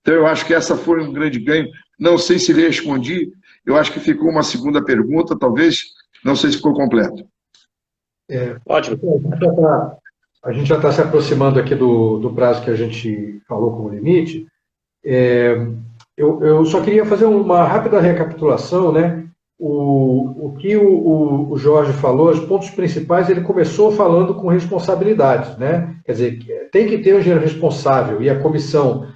Então, eu acho que essa foi um grande ganho. Não sei se lhe respondi, eu acho que ficou uma segunda pergunta, talvez, não sei se ficou completo. Ótimo. A gente já está se aproximando aqui do prazo que a gente falou como limite. Eu só queria fazer uma rápida recapitulação, né? O que o Jorge falou, os pontos principais, ele começou falando com responsabilidades, né? Quer dizer, tem que ter um engenheiro responsável e a comissão.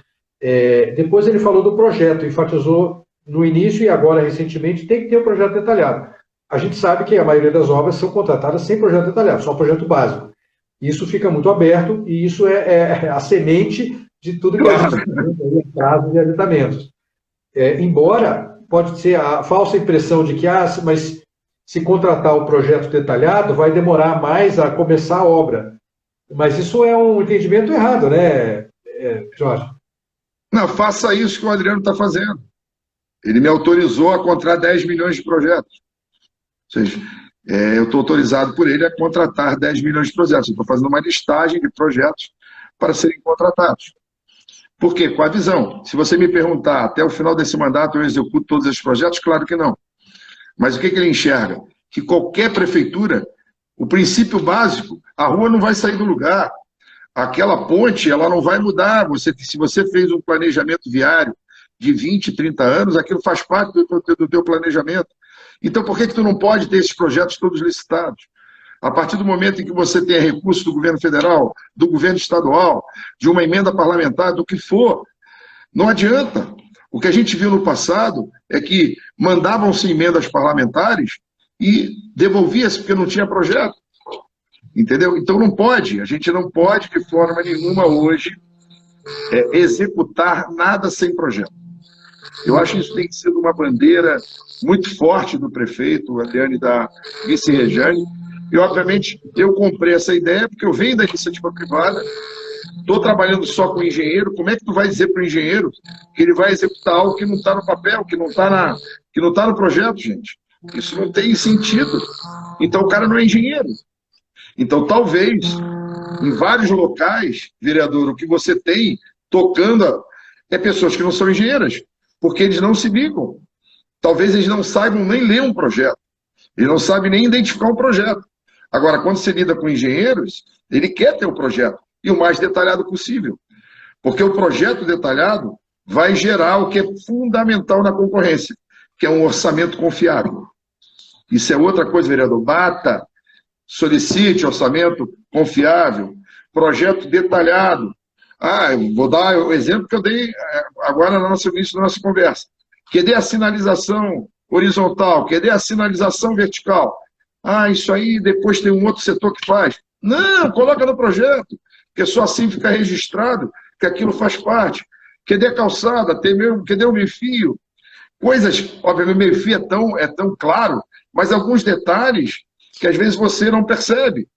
Depois ele falou do projeto, enfatizou no início e agora recentemente, tem que ter um projeto detalhado. A gente sabe que a maioria das obras são contratadas sem projeto detalhado, só projeto básico. Isso fica muito aberto e isso é a semente de tudo que a gente tem em casos de aditamentos. Embora pode ser a falsa impressão de que, mas se contratar o projeto detalhado, vai demorar mais a começar a obra. Mas isso é um entendimento errado, né, Jorge? Não, faça isso que o Adriano está fazendo. Ele me autorizou a contratar 10 milhões de projetos. Ou seja, eu estou autorizado por ele a contratar 10 milhões de projetos. Eu estou fazendo uma listagem de projetos para serem contratados. Por quê? Com a visão. Se você me perguntar, até o final desse mandato eu executo todos esses projetos? Claro que não. Mas o que ele enxerga? Que qualquer prefeitura, o princípio básico, a rua não vai sair do lugar. Aquela ponte, ela não vai mudar. Se você fez um planejamento viário de 20, 30 anos, aquilo faz parte do teu planejamento. Então, por que tu não pode ter esses projetos todos licitados? A partir do momento em que você tem recursos do governo federal, do governo estadual, de uma emenda parlamentar, do que for, não adianta. O que a gente viu no passado é que mandavam-se emendas parlamentares e devolvia-se porque não tinha projeto. Entendeu? Então não pode, a gente não pode de forma nenhuma hoje executar nada sem projeto. Eu acho que isso tem sido uma bandeira muito forte do prefeito, Adriano, e da vice-Rejane. E, obviamente, eu comprei essa ideia porque eu venho da iniciativa privada, estou trabalhando só com engenheiro. Como é que tu vai dizer para o engenheiro que ele vai executar algo que não está no papel, que não está no projeto, gente? Isso não tem sentido. Então, o cara não é engenheiro. Então, talvez, em vários locais, vereador, o que você tem tocando é pessoas que não são engenheiras, porque eles não se ligam. Talvez eles não saibam nem ler um projeto. Eles não sabem nem identificar um projeto. Agora, quando você lida com engenheiros, ele quer ter o projeto, e o mais detalhado possível. Porque o projeto detalhado vai gerar o que é fundamental na concorrência, que é um orçamento confiável. Isso é outra coisa, vereador. Bata, solicite orçamento confiável, projeto detalhado. Eu vou dar o exemplo que eu dei agora no início da nossa conversa. Cadê a sinalização horizontal? Cadê a sinalização vertical? Isso aí depois tem um outro setor que faz. Não, coloca no projeto, porque só assim fica registrado que aquilo faz parte. Cadê a calçada? Cadê o meio-fio? Coisas, obviamente, o meio-fio é tão claro, mas alguns detalhes que às vezes você não percebe.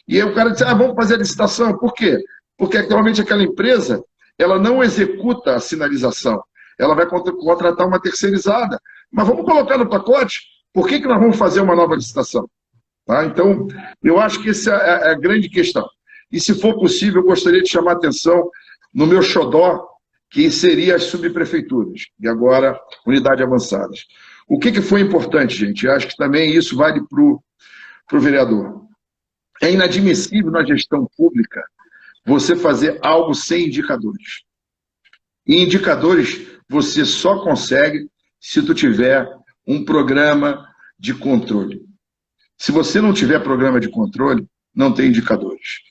E aí o cara diz, vamos fazer a licitação. Por quê? Porque atualmente aquela empresa, ela não executa a sinalização. Ela vai contratar uma terceirizada. Mas vamos colocar no pacote, por que nós vamos fazer uma nova licitação? Tá? Então, eu acho que essa é a grande questão. E se for possível, eu gostaria de chamar a atenção no meu xodó, que seria as subprefeituras, e agora unidades avançadas. O que foi importante, gente? Eu acho que também isso vale para o vereador. É inadmissível na gestão pública você fazer algo sem indicadores. E indicadores você só consegue se tu tiver um programa de controle. Se você não tiver programa de controle, não tem indicadores.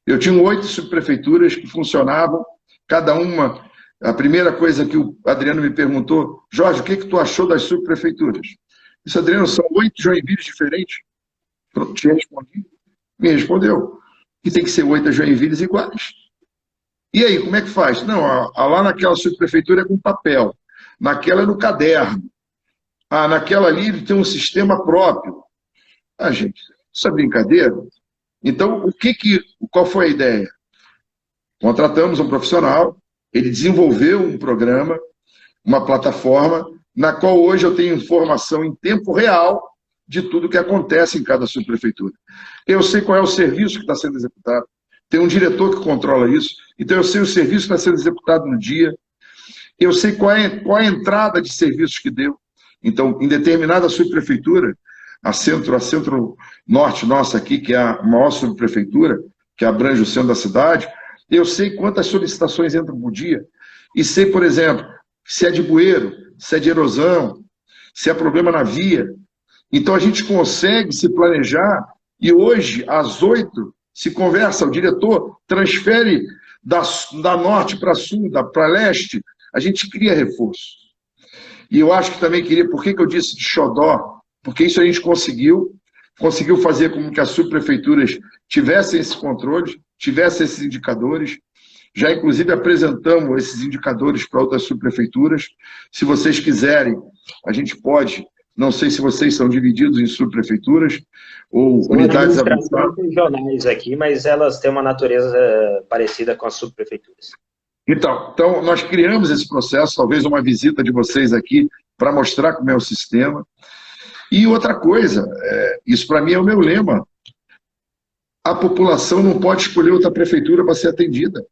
Eu tinha 8 subprefeituras que funcionavam, cada uma A primeira coisa que o Adriano me perguntou, Jorge, o que tu achou das subprefeituras? Disse, Adriano, são 8 Joinviles diferentes. Pronto, te respondi. Me respondeu. E tem que ser 8 Joinviles iguais. E aí, como é que faz? Não, lá naquela subprefeitura é com papel. Naquela é no caderno. Naquela ali ele tem um sistema próprio. Gente, isso é brincadeira? Então, qual foi a ideia? Contratamos um profissional, ele desenvolveu um programa, uma plataforma, na qual hoje eu tenho informação em tempo real de tudo que acontece em cada subprefeitura. Eu sei qual é o serviço que está sendo executado, tem um diretor que controla isso, então eu sei o serviço que está sendo executado no dia, eu sei qual é a entrada de serviços que deu. Então, em determinada subprefeitura, a centro-norte nossa aqui, que é a maior subprefeitura, que abrange o centro da cidade, eu sei quantas solicitações entram por dia. E sei, por exemplo, se é de bueiro, se é de erosão, se é problema na via. Então a gente consegue se planejar e hoje, às 8, se conversa, o diretor transfere da norte para sul, para leste, a gente cria reforço. E eu acho que também queria, por que eu disse de xodó? Porque isso a gente conseguiu fazer com que as subprefeituras tivessem esse controle, tivessem esses indicadores. Já, inclusive, apresentamos esses indicadores para outras subprefeituras. Se vocês quiserem, a gente pode, não sei se vocês são divididos em subprefeituras ou são unidades avançadas. Regionais aqui, mas elas têm uma natureza parecida com as subprefeituras. Então, nós criamos esse processo, talvez uma visita de vocês aqui para mostrar como é o sistema. E outra coisa, isso para mim é o meu lema, a população não pode escolher outra prefeitura para ser atendida.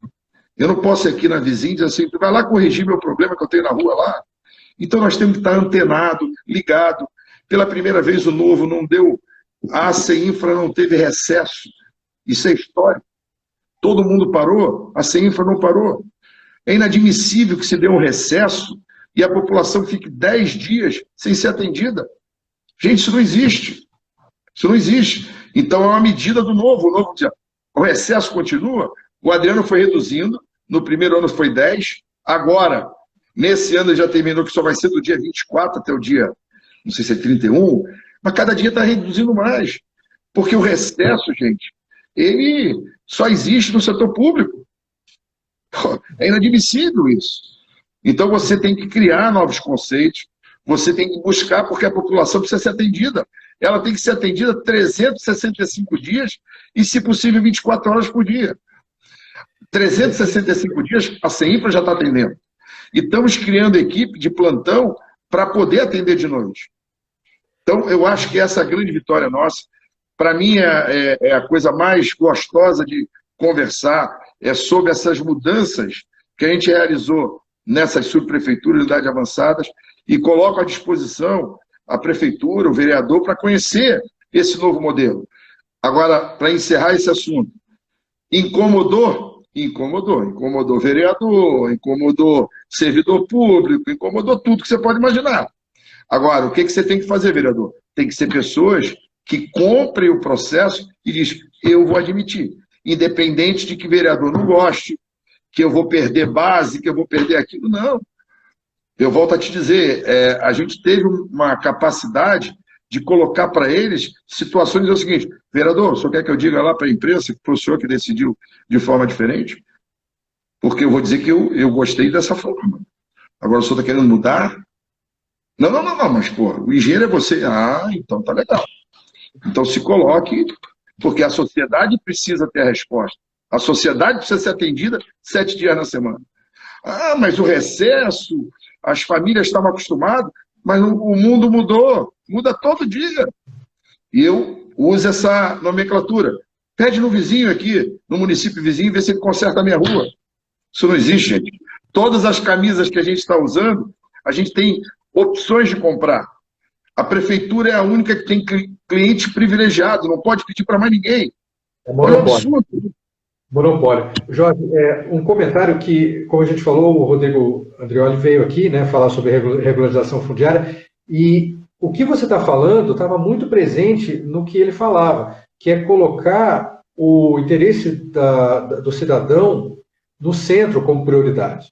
Eu não posso ir aqui na vizinha e dizer assim, vai lá corrigir meu problema que eu tenho na rua lá. Então nós temos que estar antenado, ligado. Pela primeira vez o Novo não deu, a CEINFRA não teve recesso. Isso é histórico. Todo mundo parou, a CEINFRA não parou. É inadmissível que se dê um recesso e a população fique 10 dias sem ser atendida. Gente, isso não existe. Isso não existe. Então é uma medida do Novo. O Novo diz, o recesso continua. O Adriano foi reduzindo. No primeiro ano foi 10. Agora, nesse ano ele já terminou que só vai ser do dia 24 até o dia, não sei se é 31. Mas cada dia está reduzindo mais. Porque o recesso, gente, ele só existe no setor público. É inadmissível isso. Então você tem que criar novos conceitos. Você tem que buscar, porque a população precisa ser atendida. Ela tem que ser atendida 365 dias e, se possível, 24 horas por dia. 365 dias, a CEINFRA já está atendendo. E estamos criando equipe de plantão para poder atender de noite. Então, eu acho que essa é a grande vitória nossa. Para mim, é a coisa mais gostosa de conversar, é sobre essas mudanças que a gente realizou nessas subprefeituras, unidades avançadas, e coloco à disposição a prefeitura, o vereador, para conhecer esse novo modelo. Agora, para encerrar esse assunto, incomodou? Incomodou vereador, incomodou servidor público, incomodou tudo que você pode imaginar. Agora, o que você tem que fazer, vereador? Tem que ser pessoas que comprem o processo e diz, eu vou admitir, independente de que vereador não goste, que eu vou perder base, que eu vou perder aquilo, não. Eu volto a te dizer, a gente teve uma capacidade de colocar para eles situações, é o seguinte, vereador, o senhor quer que eu diga lá para a imprensa que foi o senhor que decidiu de forma diferente? Porque eu vou dizer que eu gostei dessa forma. Agora o senhor está querendo mudar? Não, mas pô, o engenheiro é você. Então tá legal. Então se coloque, porque a sociedade precisa ter a resposta. A sociedade precisa ser atendida 7 dias na semana. Mas o recesso, as famílias estavam acostumadas, mas o mundo mudou, muda todo dia. E eu uso essa nomenclatura. Pede no vizinho aqui, no município vizinho, vê se ele conserta a minha rua. Isso não existe, gente. Todas as camisas que a gente está usando, a gente tem opções de comprar. A prefeitura é a única que tem cliente privilegiado, não pode pedir para mais ninguém. É um absurdo. Monopólio. Jorge, um comentário que, como a gente falou, o Rodrigo Andrioli veio aqui, né, falar sobre regularização fundiária, e o que você está falando estava muito presente no que ele falava, que é colocar o interesse do cidadão no centro como prioridade.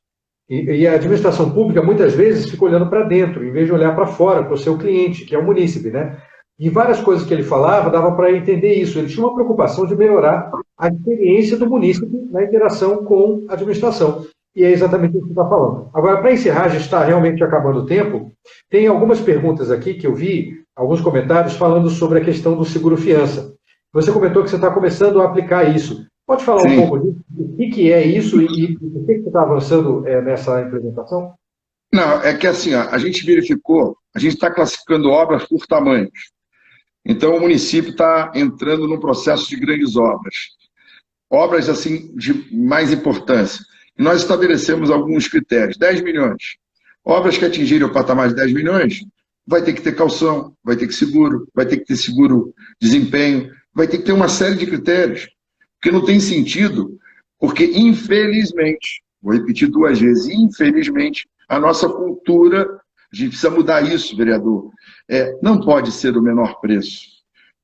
E a administração pública, muitas vezes, fica olhando para dentro, em vez de olhar para fora, para o seu cliente, que é o munícipe, né? E várias coisas que ele falava, dava para entender isso. Ele tinha uma preocupação de melhorar a experiência do munícipe na interação com a administração. E é exatamente isso que você está falando. Agora, para encerrar, a gente está realmente acabando o tempo. Tem algumas perguntas aqui que eu vi, alguns comentários falando sobre a questão do seguro-fiança. Você comentou que você está começando a aplicar isso. Pode falar um pouco disso? O que é isso e por que você está avançando nessa implementação? Não, é que assim, a gente verificou, a gente está classificando obras por tamanhos. Então, o município está entrando num processo de grandes obras. Obras, assim, de mais importância. E nós estabelecemos alguns critérios. 10 milhões. Obras que atingirem o patamar de 10 milhões, vai ter que ter calção, vai ter que ter seguro desempenho, vai ter que ter uma série de critérios. Porque não tem sentido, porque, infelizmente, vou repetir 2 vezes, infelizmente, a nossa cultura, a gente precisa mudar isso, vereador, não pode ser o menor preço.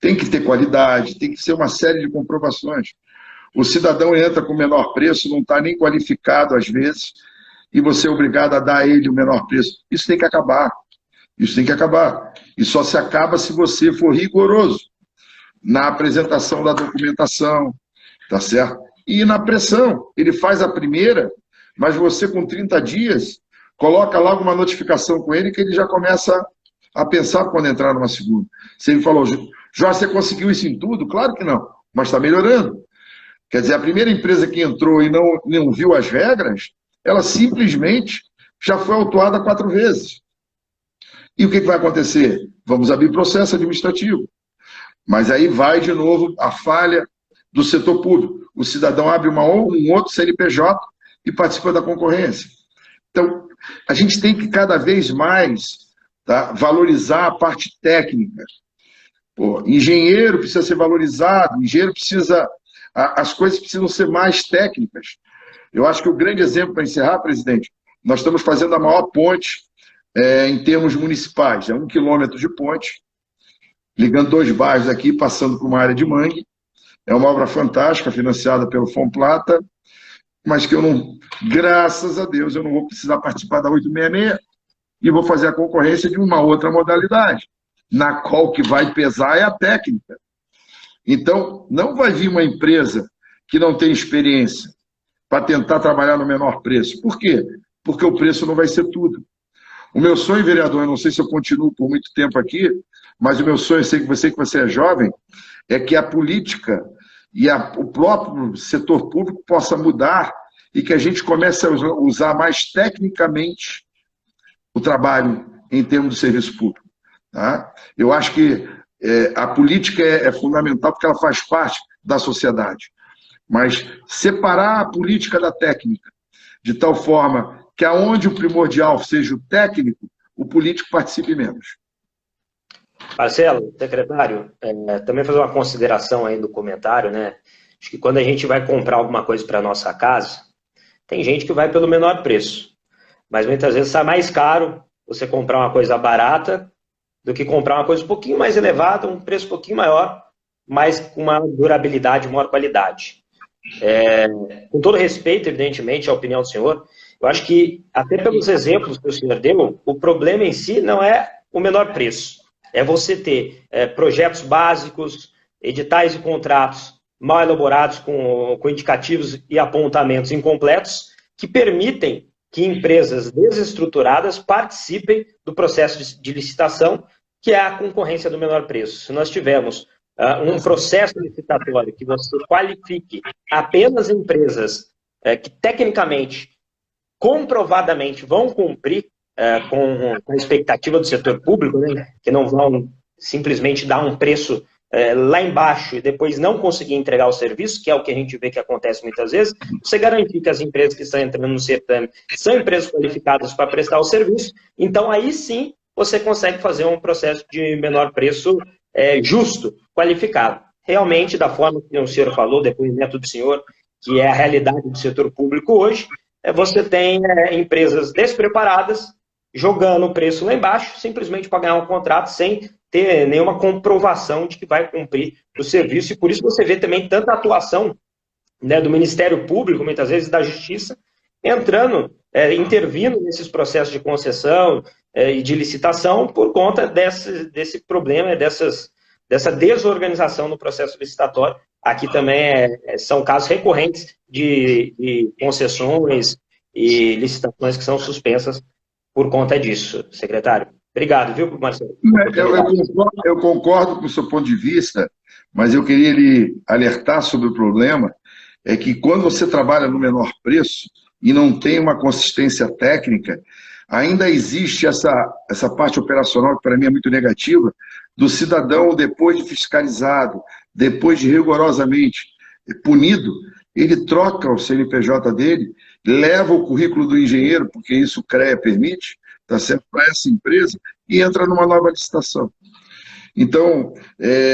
Tem que ter qualidade, tem que ser uma série de comprovações. O cidadão entra com o menor preço, não está nem qualificado às vezes, e você é obrigado a dar a ele o menor preço. Isso tem que acabar. Isso tem que acabar. E só se acaba se você for rigoroso na apresentação da documentação, tá certo? E na pressão. Ele faz a primeira, mas você com 30 dias, coloca logo uma notificação com ele que ele já começa a pensar quando entrar numa segunda. Você me falou, Jorge, você conseguiu isso em tudo? Claro que não, mas está melhorando. Quer dizer, a primeira empresa que entrou e não viu as regras, ela simplesmente já foi autuada 4 vezes. E o que vai acontecer? Vamos abrir processo administrativo. Mas aí vai de novo a falha do setor público. O cidadão abre um outro CNPJ e participa da concorrência. Então, a gente tem que cada vez mais valorizar a parte técnica. Pô, engenheiro precisa ser valorizado, engenheiro precisa... As coisas precisam ser mais técnicas. Eu acho que o grande exemplo, para encerrar, presidente, nós estamos fazendo a maior ponte em termos municipais. É 1 quilômetro de ponte, ligando 2 bairros aqui, passando por uma área de mangue. É uma obra fantástica, financiada pelo Fomplata, mas que eu não, graças a Deus, eu não vou precisar participar da 866 e vou fazer a concorrência de uma outra modalidade, na qual o que vai pesar é a técnica. Então, não vai vir uma empresa que não tem experiência para tentar trabalhar no menor preço. Por quê? Porque o preço não vai ser tudo. O meu sonho, vereador, eu não sei se eu continuo por muito tempo aqui, mas o meu sonho, eu sei que você é jovem, é que a política e o próprio setor público possa mudar e que a gente comece a usar mais tecnicamente o trabalho em termos de serviço público. Tá? Eu acho que a política é fundamental porque ela faz parte da sociedade. Mas separar a política da técnica, de tal forma que aonde o primordial seja o técnico, o político participe menos. Marcelo, secretário, também fazer uma consideração aí do comentário, né? Acho que quando a gente vai comprar alguma coisa para nossa casa, tem gente que vai pelo menor preço, mas muitas vezes sai mais caro você comprar uma coisa barata do que comprar uma coisa um pouquinho mais elevada, um preço um pouquinho maior, mas com uma durabilidade, maior qualidade. Com todo respeito, evidentemente, à opinião do senhor, eu acho que, até pelos exemplos que o senhor deu, o problema em si não é o menor preço. É você ter projetos básicos, editais e contratos mal elaborados, com indicativos e apontamentos incompletos, que permitem que empresas desestruturadas participem do processo de licitação, que é a concorrência do menor preço. Se nós tivermos um processo licitatório que você qualifique apenas empresas que tecnicamente, comprovadamente, vão cumprir com a expectativa do setor público, né, que não vão simplesmente dar um preço lá embaixo e depois não conseguir entregar o serviço, que é o que a gente vê que acontece muitas vezes, você garantir que as empresas que estão entrando no certame são empresas qualificadas para prestar o serviço, então aí sim você consegue fazer um processo de menor preço justo, qualificado. Realmente, da forma que o senhor falou, depoimento do senhor, que é a realidade do setor público hoje, você tem empresas despreparadas jogando o preço lá embaixo, simplesmente para ganhar um contrato sem ter nenhuma comprovação de que vai cumprir o serviço. E por isso você vê também tanta atuação, né, do Ministério Público, muitas vezes da Justiça, entrando intervindo nesses processos de concessão e de licitação por conta desse problema, dessa desorganização no processo licitatório. Aqui também são casos recorrentes de concessões e licitações que são suspensas por conta disso, secretário. Obrigado, viu, Marcelo? Eu concordo com o seu ponto de vista, mas eu queria lhe alertar sobre o problema, é que quando você trabalha no menor preço e não tem uma consistência técnica, ainda existe essa parte operacional, que para mim é muito negativa, do cidadão, depois de fiscalizado, depois de rigorosamente punido, ele troca o CNPJ dele, leva o currículo do engenheiro, porque isso o CREA permite, tá certo, para essa empresa, e entra numa nova licitação. Então,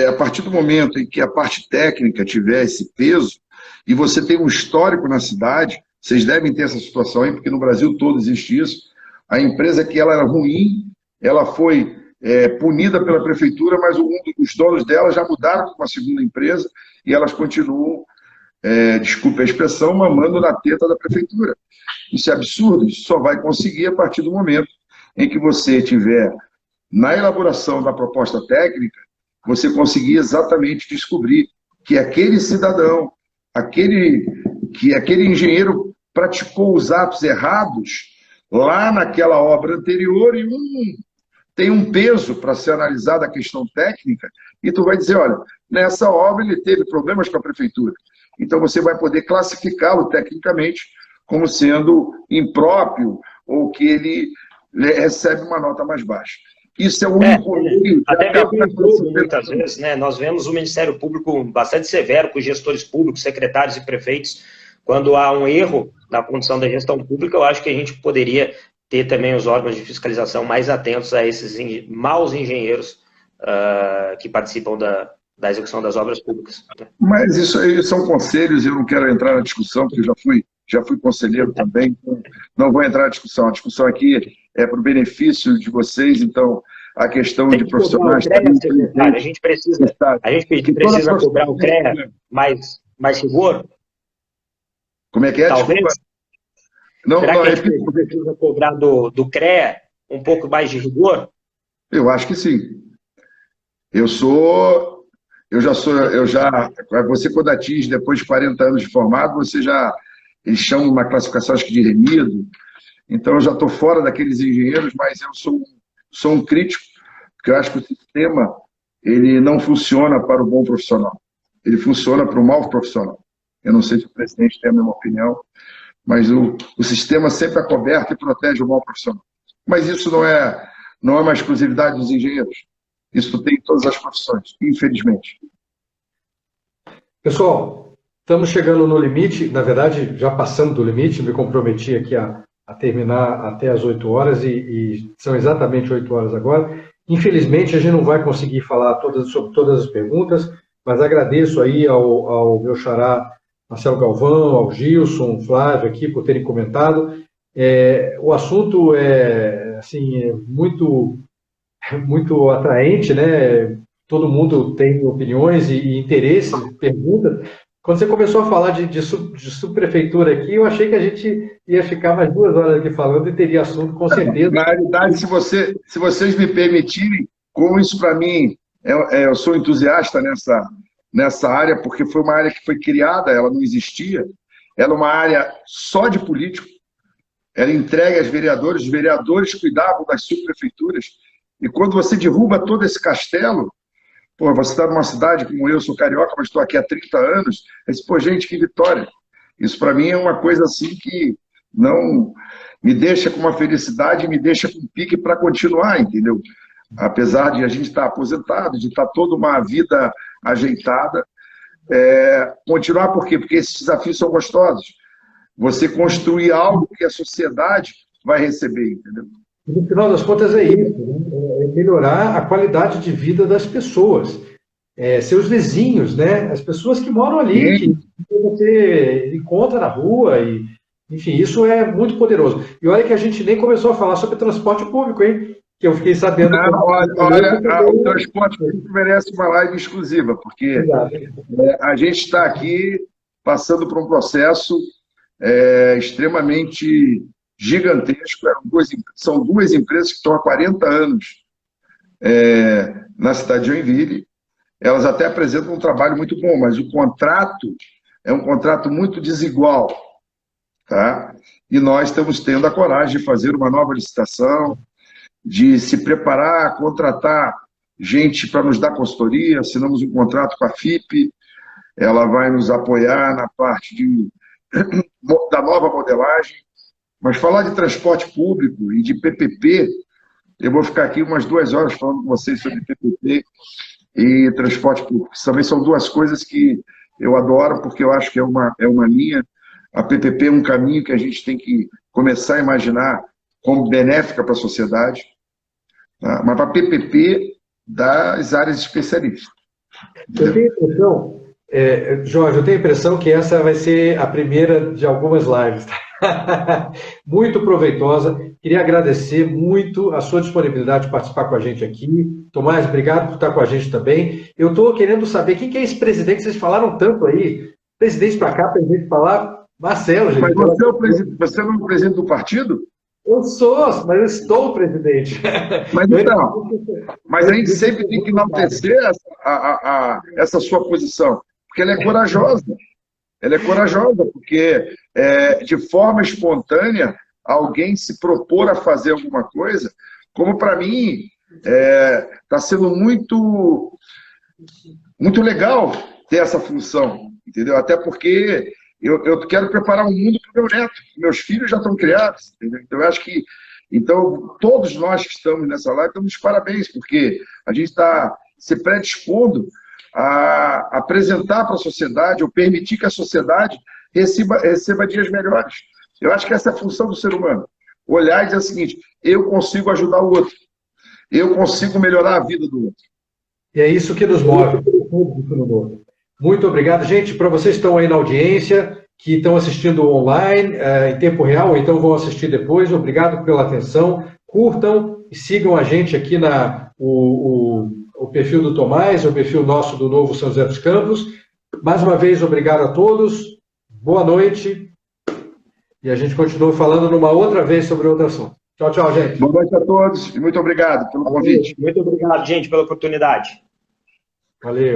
a partir do momento em que a parte técnica tiver esse peso, e você tem um histórico na cidade, vocês devem ter essa situação aí, porque no Brasil todo existe isso, a empresa que ela era ruim, ela foi punida pela prefeitura, mas os donos dela já mudaram para uma segunda empresa, e elas continuam, desculpe a expressão, mamando na teta da prefeitura. Isso é absurdo, isso só vai conseguir a partir do momento em que você tiver, na elaboração da proposta técnica, você conseguir exatamente descobrir que aquele cidadão, que aquele engenheiro praticou os atos errados lá naquela obra anterior e tem um peso para ser analisada a questão técnica, e tu vai dizer, olha, nessa obra ele teve problemas com a prefeitura. Então você vai poder classificá-lo tecnicamente como sendo impróprio ou que ele recebe uma nota mais baixa. Isso é o único meio. Até mesmo muitas vezes, né? Nós vemos o Ministério Público bastante severo com os gestores públicos, secretários e prefeitos. Quando há um erro na condução da gestão pública, eu acho que a gente poderia ter também os órgãos de fiscalização mais atentos a esses maus engenheiros que participam da execução das obras públicas. Mas isso aí são conselhos, eu não quero entrar na discussão, porque eu já fui conselheiro também, então não vou entrar na discussão. A discussão aqui é para o benefício de vocês, então a questão de profissionais... A gente precisa cobrar o CREA mais rigor? Como é que é? Talvez. Não, será que a gente precisa cobrar do CREA um pouco mais de rigor? Eu acho que sim. Você quando atinge depois de 40 anos de formado, eles chamam uma classificação, acho que de remido. Então eu já estou fora daqueles engenheiros, mas eu sou um crítico, porque eu acho que o sistema ele não funciona para o bom profissional. Ele funciona para o mau profissional. Eu não sei se o presidente tem a mesma opinião, mas o sistema sempre é coberto e protege o mau profissional. Mas isso não é uma exclusividade dos engenheiros. Isso tem em todas as profissões, infelizmente. Pessoal, estamos chegando no limite, na verdade, já passamos do limite, me comprometi aqui a terminar até as 8 horas, e são exatamente 8 horas agora. Infelizmente, a gente não vai conseguir falar sobre todas as perguntas, mas agradeço aí ao meu xará Marcelo Galvão, ao Gilson, Flávio aqui por terem comentado. O assunto é muito atraente, né? Todo mundo tem opiniões e interesse, perguntas. Quando você começou a falar de subprefeitura aqui, eu achei que a gente ia ficar mais 2 horas aqui falando e teria assunto com certeza. Na realidade, se vocês me permitirem, como isso para mim, eu sou entusiasta nessa área, porque foi uma área que foi criada, ela não existia, ela é uma área só de político, ela entregue aos vereadores, os vereadores cuidavam das subprefeituras, e quando você derruba todo esse castelo, você está numa cidade como eu, sou carioca, mas estou aqui há 30 anos, gente, que vitória. Isso para mim é uma coisa assim que não me deixa com uma felicidade, me deixa com pique para continuar, entendeu? Apesar de a gente estar aposentado, de estar toda uma vida ajeitada, continuar por quê? Porque esses desafios são gostosos. Você construir algo que a sociedade vai receber, entendeu? No final das contas é isso, né? É melhorar a qualidade de vida das pessoas, seus vizinhos, né? As pessoas que moram ali, que você encontra na rua, enfim, isso é muito poderoso. E olha que a gente nem começou a falar sobre transporte público, hein? Que eu fiquei sabendo... Olha, o transporte público merece uma live exclusiva, porque a gente está aqui passando por um processo extremamente gigantesco. São duas empresas que estão há 40 anos na cidade de Joinville. Elas até apresentam um trabalho muito bom, mas o contrato é um contrato muito desigual. Tá? E nós estamos tendo a coragem de fazer uma nova licitação, de se preparar, contratar gente para nos dar consultoria, assinamos um contrato com a FIP, ela vai nos apoiar na parte da nova modelagem. Mas falar de transporte público e de PPP, eu vou ficar aqui umas 2 horas falando com vocês sobre PPP e transporte público. Também são duas coisas que eu adoro, porque eu acho que é uma linha. A PPP é um caminho que a gente tem que começar a imaginar como benéfica para a sociedade, tá? Mas para PPP das áreas especialistas. Eu tenho a impressão, Jorge, eu tenho a impressão que essa vai ser a primeira de algumas lives. Tá? Muito proveitosa. Queria agradecer muito a sua disponibilidade de participar com a gente aqui. Tomás, obrigado por estar com a gente também. Eu estou querendo saber quem que é esse presidente que vocês falaram tanto aí. Presidente para cá, presidente para lá. Marcelo, gente. Mas você não é o presidente do partido? Eu sou, mas eu estou o presidente. Mas a gente sempre tem que enaltecer essa sua posição, porque ela é corajosa. Ela é corajosa, porque de forma espontânea, alguém se propor a fazer alguma coisa, como para mim está sendo muito legal ter essa função, entendeu? Até porque eu quero preparar um mundo para o meu neto. Meus filhos já estão criados, entendeu? Então, eu acho que todos nós que estamos nessa live estamos de parabéns, porque a gente está se predispondo a apresentar para a sociedade, ou permitir que a sociedade receba dias melhores. Eu acho que essa é a função do ser humano. Olhar e dizer o seguinte: eu consigo ajudar o outro, eu consigo melhorar a vida do outro. E é isso que nos move. Muito obrigado, gente. Para vocês que estão aí na audiência, que estão assistindo online, em tempo real, ou então vão assistir depois, obrigado pela atenção. Curtam e sigam a gente aqui o perfil do Tomás, o perfil nosso do Novo São José dos Campos. Mais uma vez, obrigado a todos. Boa noite. E a gente continua falando numa outra vez sobre outro assunto. Tchau, tchau, gente. Boa noite a todos e muito obrigado pelo convite. Muito obrigado, gente, pela oportunidade. Valeu.